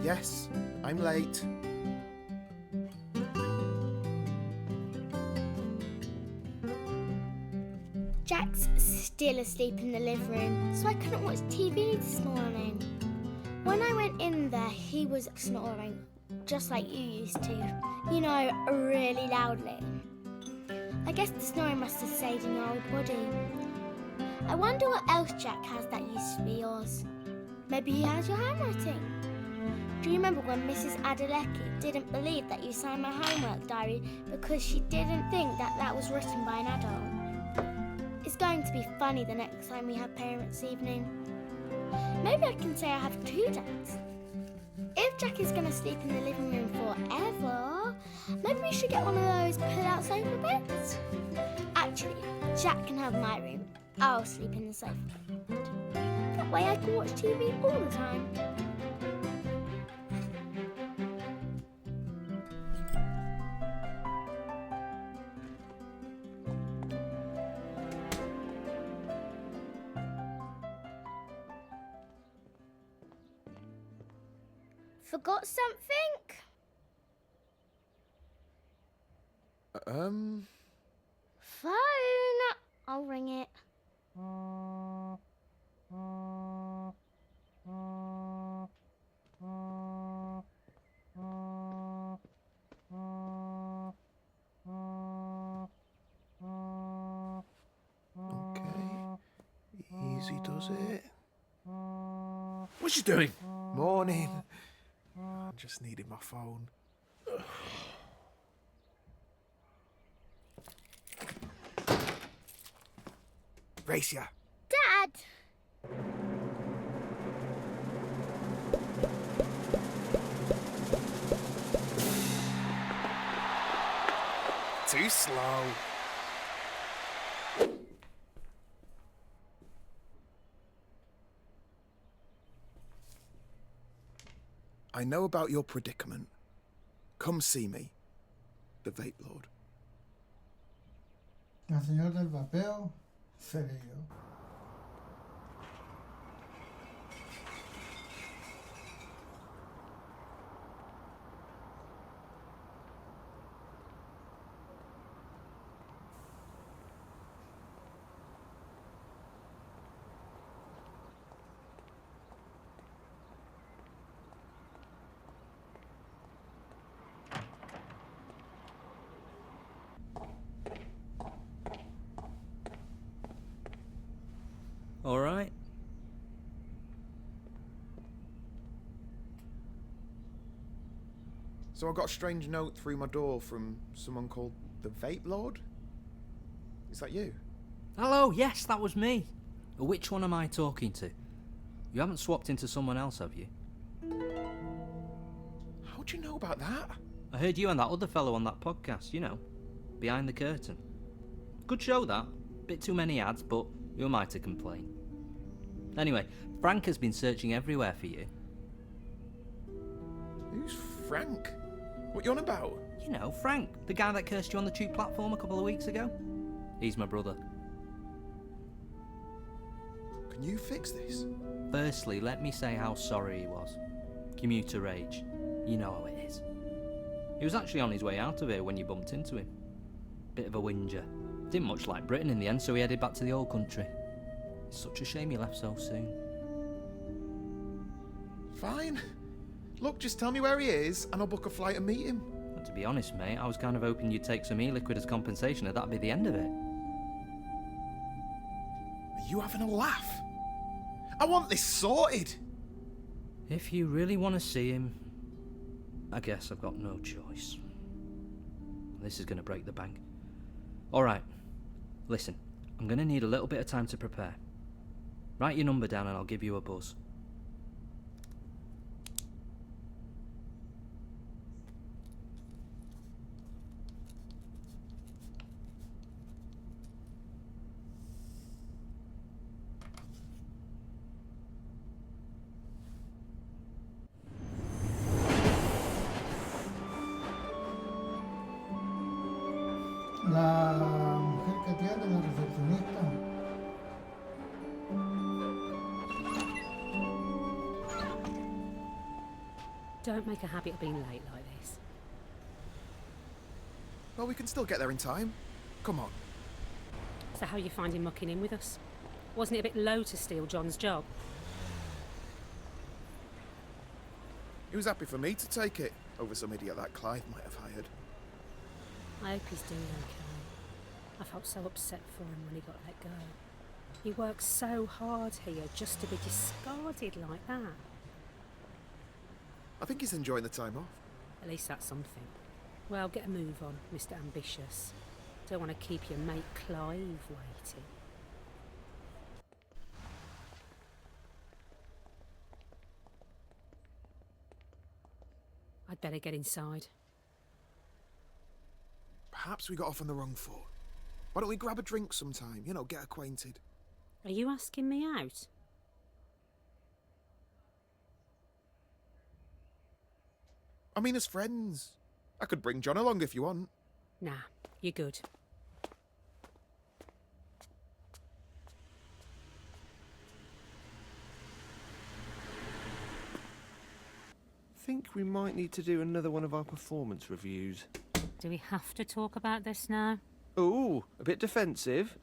Yes, I'm late. Jack's still asleep in the living room, so I couldn't watch TV this morning. When I went in there, he was snoring, just like you used to. You know, really loudly. I guess the snoring must have stayed in your old body. I wonder what else Jack has that used to be yours. Maybe he has your handwriting. Do you remember when Mrs. Adelecki didn't believe that you signed my homework diary because she didn't think that that was written by an adult? It's going to be funny the next time we have parents' evening. Maybe I can say I have two dads. If Jack is going to sleep in the living room forever, maybe we should get one of those pull-out sofa beds. Actually, Jack can have my room. I'll sleep in the sofa bed. That way I can watch TV all the time. Forgot something? Phone. I'll ring it. Easy does it. What's she doing? Morning. I just needed my phone. Race ya. Dad! Too slow. I know about your predicament. Come see me, the Vape Lord. El señor del vapeo seré yo. All right. So I got a strange note through my door from someone called the Vape Lord? Is that you? Hello, yes, that was me. Which one am I talking to? You haven't swapped into someone else, have you? How'd you know about that? I heard you and that other fellow on that podcast, you know, Behind the Curtain. Good show, that. Bit too many ads, but who am I to complain? Anyway, Frank has been searching everywhere for you. Who's Frank? What you on about? You know, Frank, the guy that cursed you on the tube platform a couple of weeks ago. He's my brother. Can you fix this? Firstly, let me say how sorry he was. Commuter rage. You know how it is. He was actually on his way out of here when you bumped into him. Bit of a whinger. Didn't much like Britain in the end, so he headed back to the old country. It's such a shame he left so soon. Fine. Look, just tell me where he is, and I'll book a flight and meet him. Well, to be honest, mate, I was kind of hoping you'd take some e-liquid as compensation, and that'd be the end of it. Are you having a laugh? I want this sorted. If you really want to see him, I guess I've got no choice. This is going to break the bank. Alright, listen, I'm going to need a little bit of time to prepare. Write your number down and I'll give you a buzz. La mujer que atiende, la recepcionista. Don't make a habit of being late like this. Well, we can still get there in time. Come on. So how are you finding mucking in with us? Wasn't it a bit low to steal John's job? He was happy for me to take it over some idiot that Clive might have hired. I hope he's doing okay. I felt so upset for him when he got let go. He worked so hard here just to be discarded like that. I think he's enjoying the time off. At least that's something. Well, get a move on, Mr. Ambitious. Don't want to keep your mate Clive waiting. I'd better get inside. Perhaps we got off on the wrong foot. Why don't we grab a drink sometime? You know, get acquainted. Are you asking me out? I mean, as friends. I could bring John along if you want. Nah, you're good. Think we might need to do another one of our performance reviews. Do we have to talk about this now? Ooh, a bit defensive.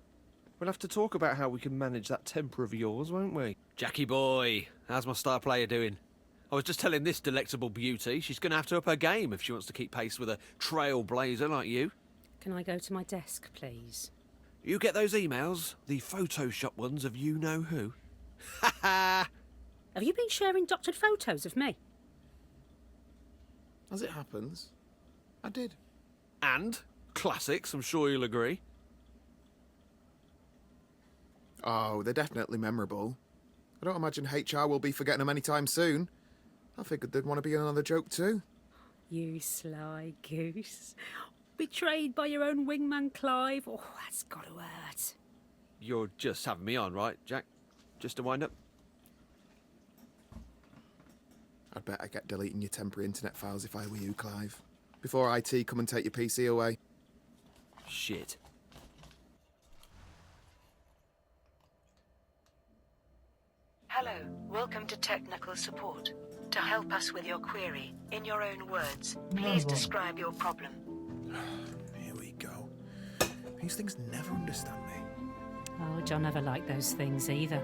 We'll have to talk about how we can manage that temper of yours, won't we? Jackie boy, how's my star player doing? I was just telling this delectable beauty she's going to have to up her game if she wants to keep pace with a trailblazer like you. Can I go to my desk, please? You get those emails? The Photoshop ones of you-know-who? Ha ha! Have you been sharing doctored photos of me? As it happens, I did. And? Classics, I'm sure you'll agree. Oh, they're definitely memorable. I don't imagine HR will be forgetting them anytime soon. I figured they'd want to be in another joke too. You sly goose. Betrayed by your own wingman Clive. Oh, that's got to hurt. You're just having me on, right, Jack? Just to wind up? I'd better get deleting your temporary internet files if I were you, Clive. Before IT come and take your PC away. Shit. Hello, welcome to technical support. To help us with your query, in your own words, please describe your problem. Here we go. These things never understand me. Oh, John never liked those things either.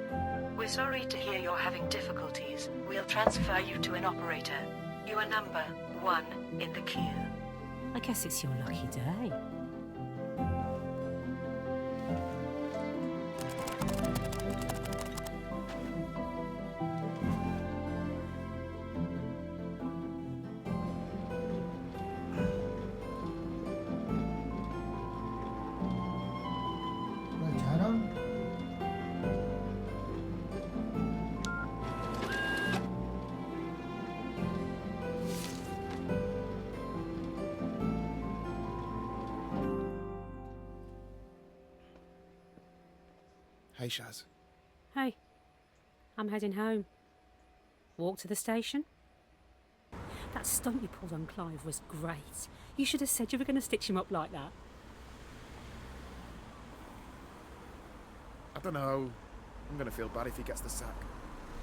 We're sorry to hear you're having difficulties. We'll transfer you to an operator. You are number 1 in the queue. I guess it's your lucky day. ¿Lo echaron? Hey, Shaz. Hey, I'm heading home. Walk to the station? That stunt you pulled on Clive was great. You should have said you were going to stitch him up like that. I don't know. I'm going to feel bad if he gets the sack.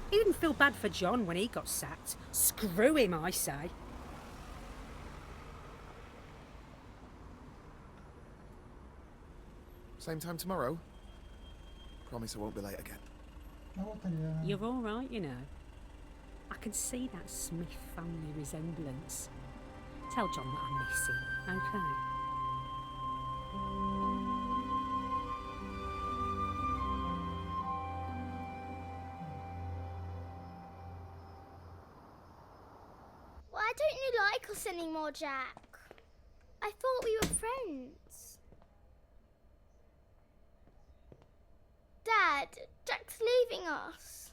He didn't feel bad for John when he got sacked. Screw him, I say. Same time tomorrow? Promise I won't be late again. Me gustaría. You're all right, you know. I can see that Smith family resemblance. Tell John that I miss him, okay? Why don't you like us anymore, Jack? I thought we were friends. Dad, Jack's leaving us.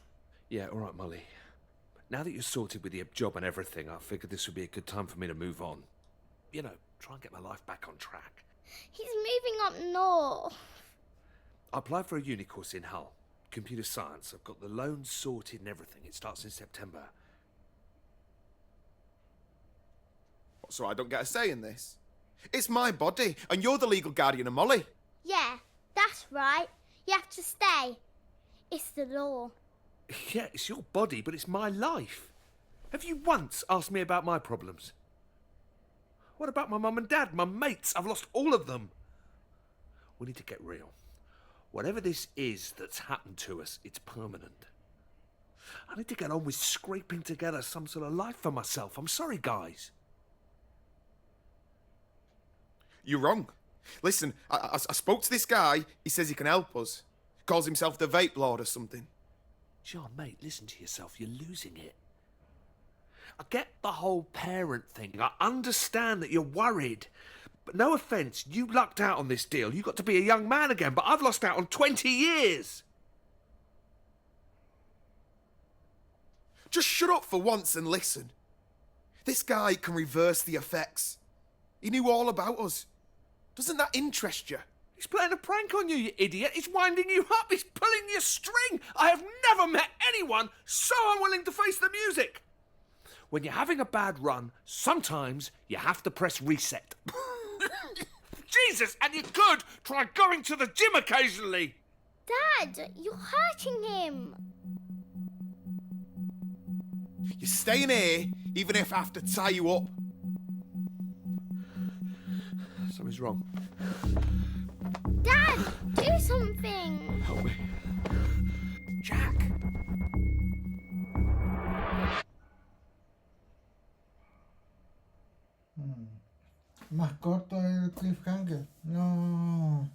Yeah, all right, Molly. Now that you're sorted with your job and everything, I figured this would be a good time for me to move on. You know, try and get my life back on track. He's moving up north. I applied for a uni course in Hull. Computer science. I've got the loan sorted and everything. It starts in September. So I don't get a say in this? It's my body, and you're the legal guardian of Molly. Yeah, that's right. You have to stay. It's the law. Yeah, it's your body, but it's my life. Have you once asked me about my problems? What about my mum and dad, my mates? I've lost all of them. We need to get real. Whatever this is that's happened to us, it's permanent. I need to get on with scraping together some sort of life for myself. I'm sorry, guys. You're wrong. Listen, I spoke to this guy. He says he can help us. Calls himself the Vape Lord or something. John, mate, listen to yourself. You're losing it. I get the whole parent thing. I understand that you're worried. But no offence, you lucked out on this deal. You got to be a young man again, but I've lost out on 20 years. Just shut up for once and listen. This guy can reverse the effects. He knew all about us. Doesn't that interest you? He's playing a prank on you, you idiot. He's winding you up. He's pulling your string. I have never met anyone so unwilling to face the music. When you're having a bad run, sometimes you have to press reset. Jesus, and you could try going to the gym occasionally. Dad, you're hurting him. You're staying here, even if I have to tie you up. Something's wrong. Dad, do something. Help me. Jack. Más corto el cliffhanger. No.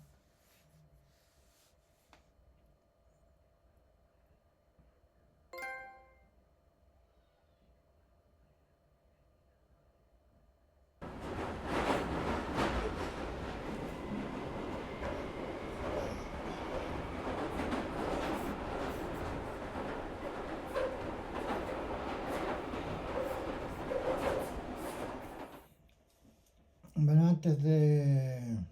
Bueno, antes de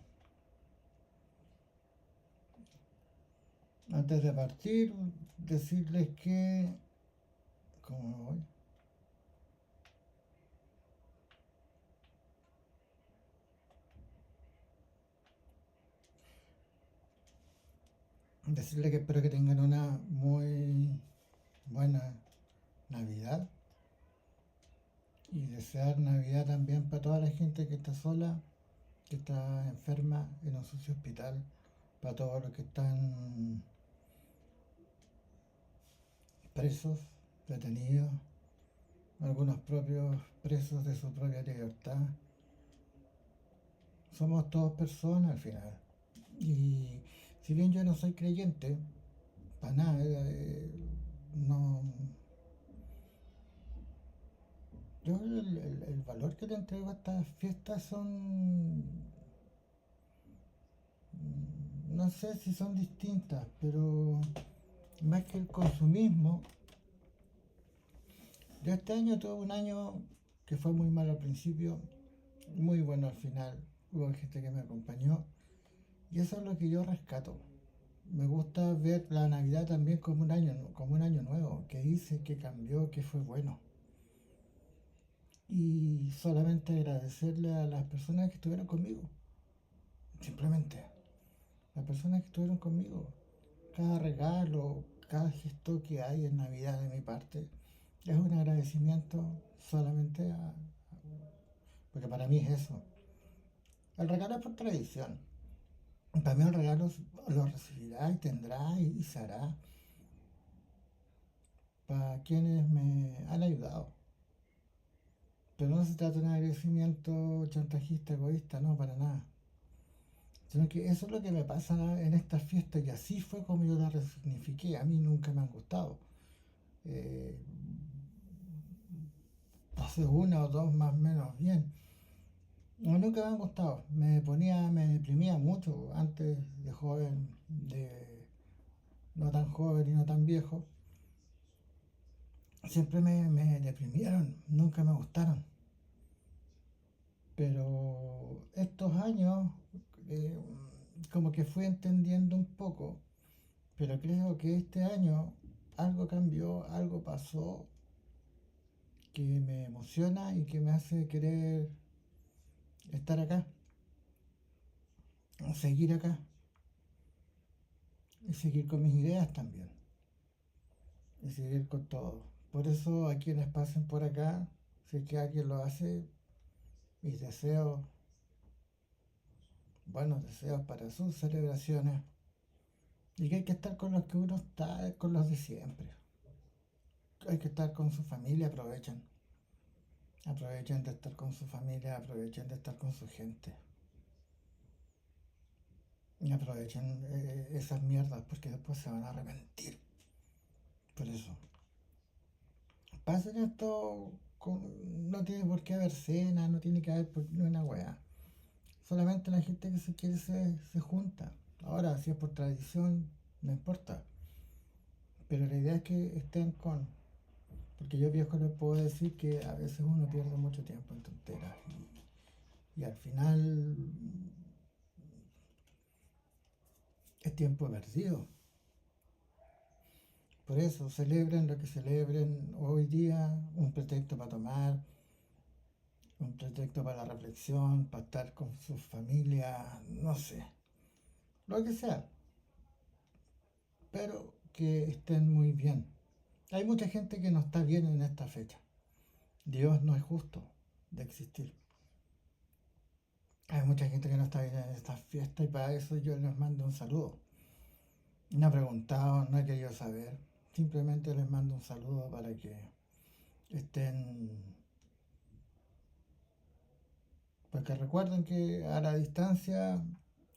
partir, decirles que... ¿Cómo me voy? Decirles que espero que tengan una muy buena Navidad. Y desear Navidad también para toda la gente que está sola, que está enferma en un sucio hospital, para todos los que están presos, detenidos, algunos propios presos de su propia libertad. Somos todos personas al final. Y si bien yo no soy creyente, para nada, no... Yo el valor que le entrego a estas fiestas son... No sé si son distintas, pero más que el consumismo. Yo este año tuve un año que fue muy malo al principio, muy bueno al final. Hubo gente que me acompañó y eso es lo que yo rescato. Me gusta ver la Navidad también como un año nuevo, que hice, que cambió, que fue bueno. Y solamente agradecerle a las personas que estuvieron conmigo. Simplemente. Las personas que estuvieron conmigo. Cada regalo, cada gesto que hay en Navidad de mi parte es un agradecimiento solamente porque para mí es eso. El regalo es por tradición. Para mí el regalo lo recibirá y tendrá y se hará para quienes me han ayudado. Pero no se trata de un agradecimiento chantajista, egoísta, no, para nada. Sino que eso es lo que me pasa en estas fiestas y así fue como yo las resignifiqué. A mí nunca me han gustado. Hace una o dos más o menos bien. No, nunca me han gustado. Me deprimía mucho antes de joven, de no tan joven y no tan viejo. Siempre me deprimieron, nunca me gustaron. Pero estos años eh, como que fui entendiendo un poco, pero creo que este año algo cambió, algo pasó que me emociona y que me hace querer estar acá, seguir acá y seguir con mis ideas también y seguir con todo. Por eso a quienes pasen por acá, si es que alguien lo hace, mis deseos, buenos deseos para sus celebraciones. Y que hay que estar con los que uno está, con los de siempre. Hay que estar con su familia, aprovechen. Aprovechen de estar con su familia, aprovechen de estar con su gente. Y aprovechen esas mierdas porque después se van a arrepentir. Por eso. Pasen esto, no tiene por qué haber cena, no tiene que haber una weá. Solamente la gente que se quiere se junta. Ahora, si es por tradición, no importa. Pero la idea es que estén con. Porque yo viejo les puedo decir que a veces uno pierde mucho tiempo en tonteras. Y al final es tiempo perdido. Por eso, celebren lo que celebren hoy día, un pretexto para tomar, un pretexto para la reflexión, para estar con sus familias, no sé, lo que sea, pero que estén muy bien. Hay mucha gente que no está bien en esta fecha. Dios no es justo de existir. Hay mucha gente que no está bien en esta fiesta y para eso yo les mando un saludo. No he preguntado, no he querido saber. Simplemente les mando un saludo para que estén. Porque recuerden que a la distancia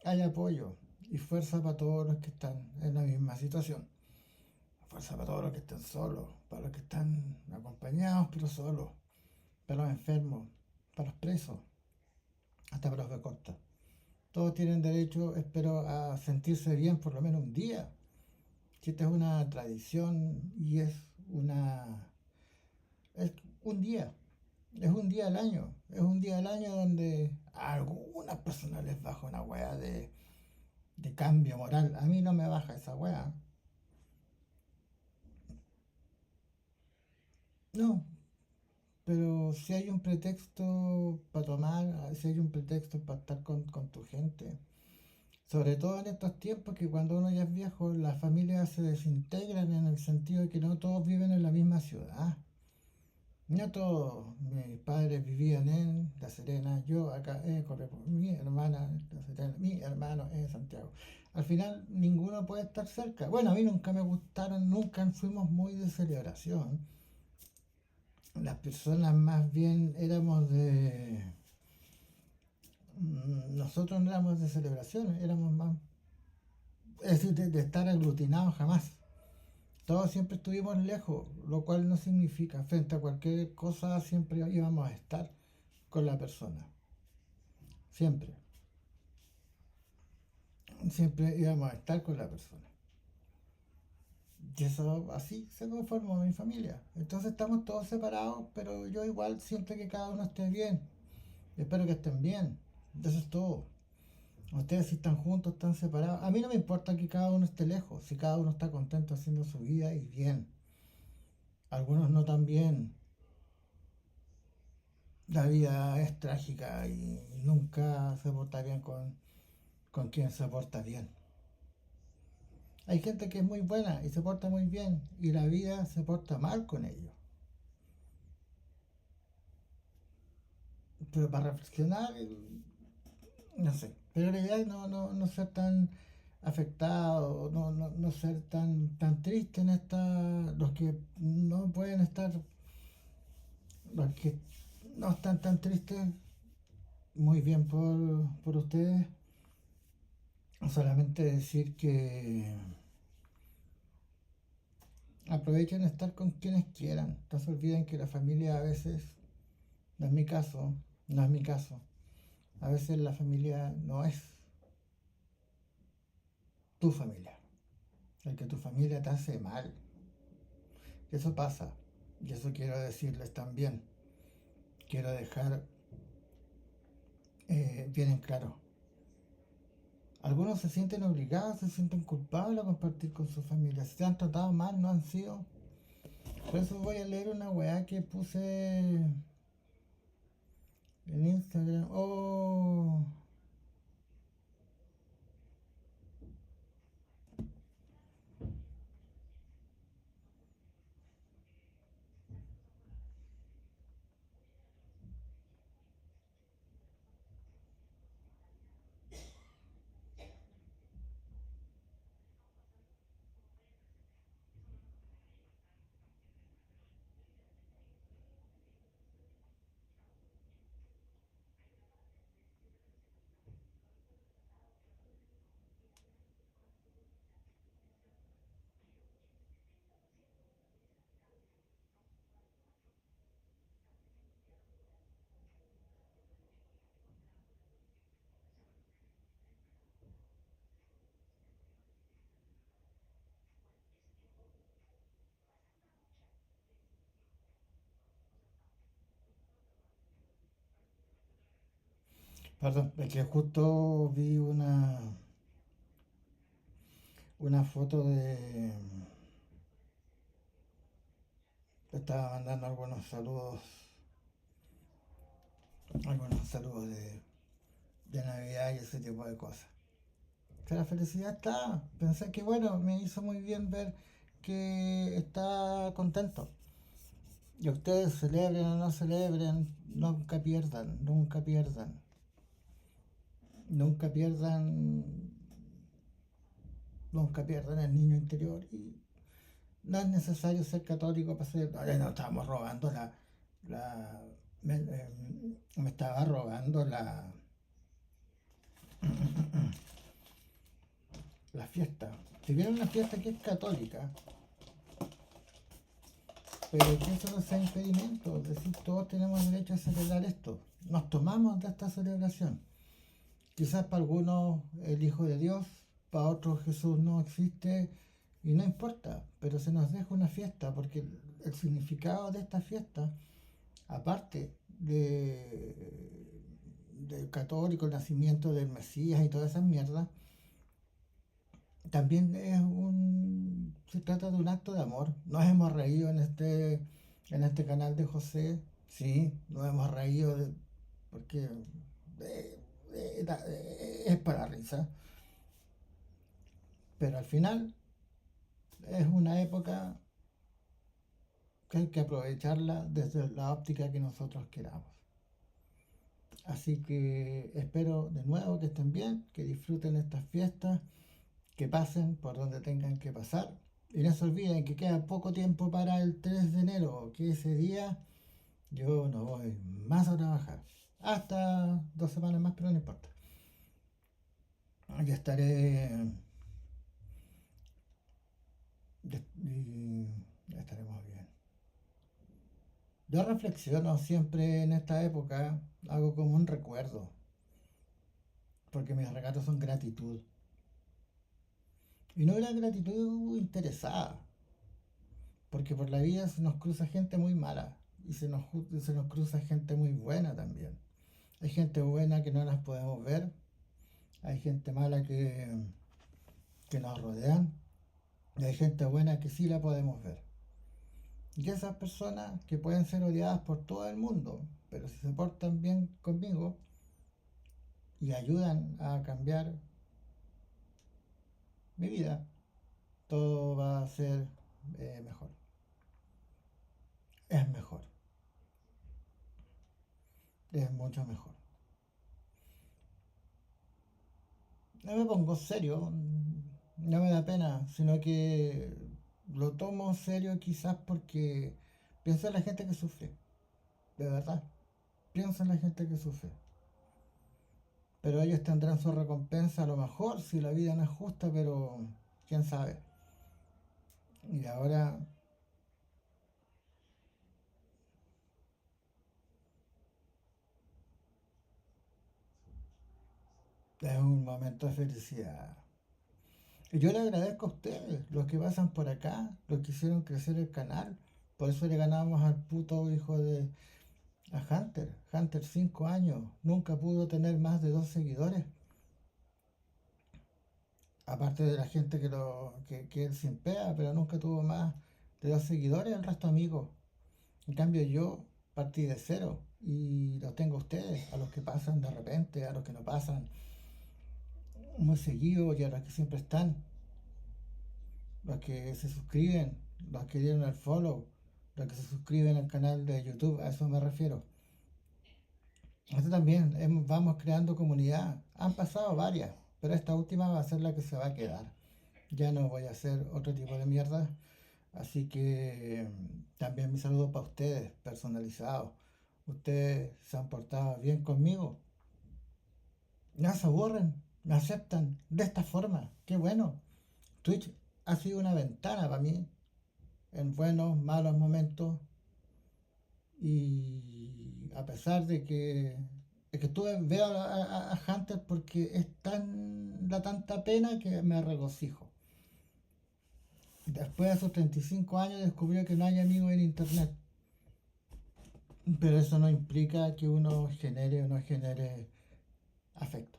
hay apoyo y fuerza para todos los que están en la misma situación. Fuerza para todos los que están solos, para los que están acompañados pero solos, para los enfermos, para los presos, hasta para los de corta. Todos tienen derecho, espero, a sentirse bien por lo menos un día. Si esta es una tradición y es un día, es un día al año, es un día al año donde a algunas personas les baja una wea de cambio moral. A mí no me baja esa wea. No, pero si hay un pretexto para tomar, si hay un pretexto para estar con tu gente, sobre todo en estos tiempos que cuando uno ya es viejo, las familias se desintegran en el sentido de que no todos viven en la misma ciudad. No todos. Mis padres vivían en La Serena, yo acá en Copiapó, mi hermana en La Serena, mi hermano en Santiago. Al final ninguno puede estar cerca. Bueno, a mí nunca me gustaron, nunca fuimos muy de celebración. Las personas más bien éramos de. Nosotros no éramos de celebraciones, éramos más. Es decir, de estar aglutinados jamás. Todos siempre estuvimos lejos, lo cual no significa, frente a cualquier cosa, siempre íbamos a estar con la persona. Siempre. Siempre íbamos a estar con la persona. Y eso así se conformó mi familia. Entonces estamos todos separados, pero yo igual siento que cada uno esté bien. Espero que estén bien. Eso es todo. Ustedes si están juntos, están separados. A mí no me importa que cada uno esté lejos, si cada uno está contento haciendo su vida y bien. Algunos no tan bien. La vida es trágica y nunca se porta bien con quien se porta bien. Hay gente que es muy buena y se porta muy bien y la vida se porta mal con ellos. Pero para reflexionar, no sé, pero la idea es no ser tan afectado, no ser tan triste en esta, los que no pueden estar, los que no están tan tristes, muy bien por ustedes. Solamente decir que aprovechen estar con quienes quieran. No se olviden que la familia a veces, no es mi caso, no es mi caso. A veces la familia no es tu familia. El que tu familia te hace mal. Eso pasa. Y eso quiero decirles también. Quiero dejar bien en claro. Algunos se sienten obligados, se sienten culpables a compartir con su familia. Si se han tratado mal, no han sido. Por eso voy a leer una weá que puse en Instagram. Oh. Perdón, es que justo vi una foto de... Estaba mandando algunos saludos de Navidad y ese tipo de cosas. Que la felicidad está. Pensé que bueno, me hizo muy bien ver que está contento. Y ustedes celebren o no celebren, nunca pierdan, nunca pierdan. Nunca pierdan, nunca pierdan el niño interior. Y no es necesario ser católico para ser... No, estábamos robando me estaba robando la fiesta. Si viene una fiesta que es católica, pero que eso no sea impedimento, es decir, todos tenemos derecho a celebrar esto. Nos tomamos de esta celebración. Quizás para algunos el Hijo de Dios, para otros Jesús no existe y no importa, pero se nos deja una fiesta porque el significado de esta fiesta, aparte del católico, el nacimiento del Mesías y todas esas mierdas, también se trata de un acto de amor. Nos hemos reído en este canal de José, sí, nos hemos reído porque es para risa, pero al final es una época que hay que aprovecharla desde la óptica que nosotros queramos. Así que espero de nuevo que estén bien, que disfruten estas fiestas, que pasen por donde tengan que pasar. Y no se olviden que queda poco tiempo para el 3 de enero, que ese día yo no voy más a trabajar. Hasta 2 semanas más, pero no importa. Ya estaré... Ya estaremos bien. Yo reflexiono siempre en esta época, hago como un recuerdo, porque mis regalos son gratitud. Y no era gratitud interesada, porque por la vida se nos cruza gente muy mala y se nos cruza gente muy buena también. Hay gente buena que no las podemos ver, hay gente mala que nos rodean y hay gente buena que sí la podemos ver. Y esas personas que pueden ser odiadas por todo el mundo, pero si se portan bien conmigo y ayudan a cambiar mi vida, todo va a ser mejor. Es mejor. Es mucho mejor. no me pongo serio, no me da pena, sino que lo tomo serio quizás porque pienso en la gente que sufre, de verdad, pienso en la gente que sufre. Pero ellos tendrán su recompensa a lo mejor si la vida no es justa, pero quién sabe. Y ahora es un momento de felicidad. Y yo le agradezco a ustedes, los que pasan por acá, los que hicieron crecer el canal. Por eso le ganamos al puto hijo de... a Hunter. Hunter 5 años. Nunca pudo tener más de 2 seguidores. Aparte de la gente que él simpea, pero nunca tuvo más de 2 seguidores, el resto amigos. En cambio yo partí de cero y los tengo a ustedes, a los que pasan de repente, a los que no pasan muy seguido y a los que siempre están, los que se suscriben, los que dieron el follow, los que se suscriben al canal de YouTube, a eso me refiero. Esto también, vamos creando comunidad. Han pasado varias, pero esta última va a ser la que se va a quedar. Ya no voy a hacer otro tipo de mierda. Así que también mi saludo para ustedes, personalizado. Ustedes se han portado bien conmigo. No se aburren, me aceptan de esta forma. Qué bueno. Twitch ha sido una ventana para mí en buenos, malos momentos. Y a pesar de que veo a Hunter porque da tanta pena que me regocijo. Después de sus 35 años descubrió que no hay amigos en internet. Pero eso no implica que uno genere o no genere afecto.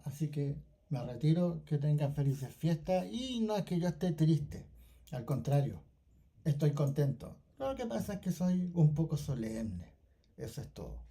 Así que me retiro, que tengan felices fiestas y no es que yo esté triste, al contrario, estoy contento. Lo que pasa es que soy un poco solemne, eso es todo.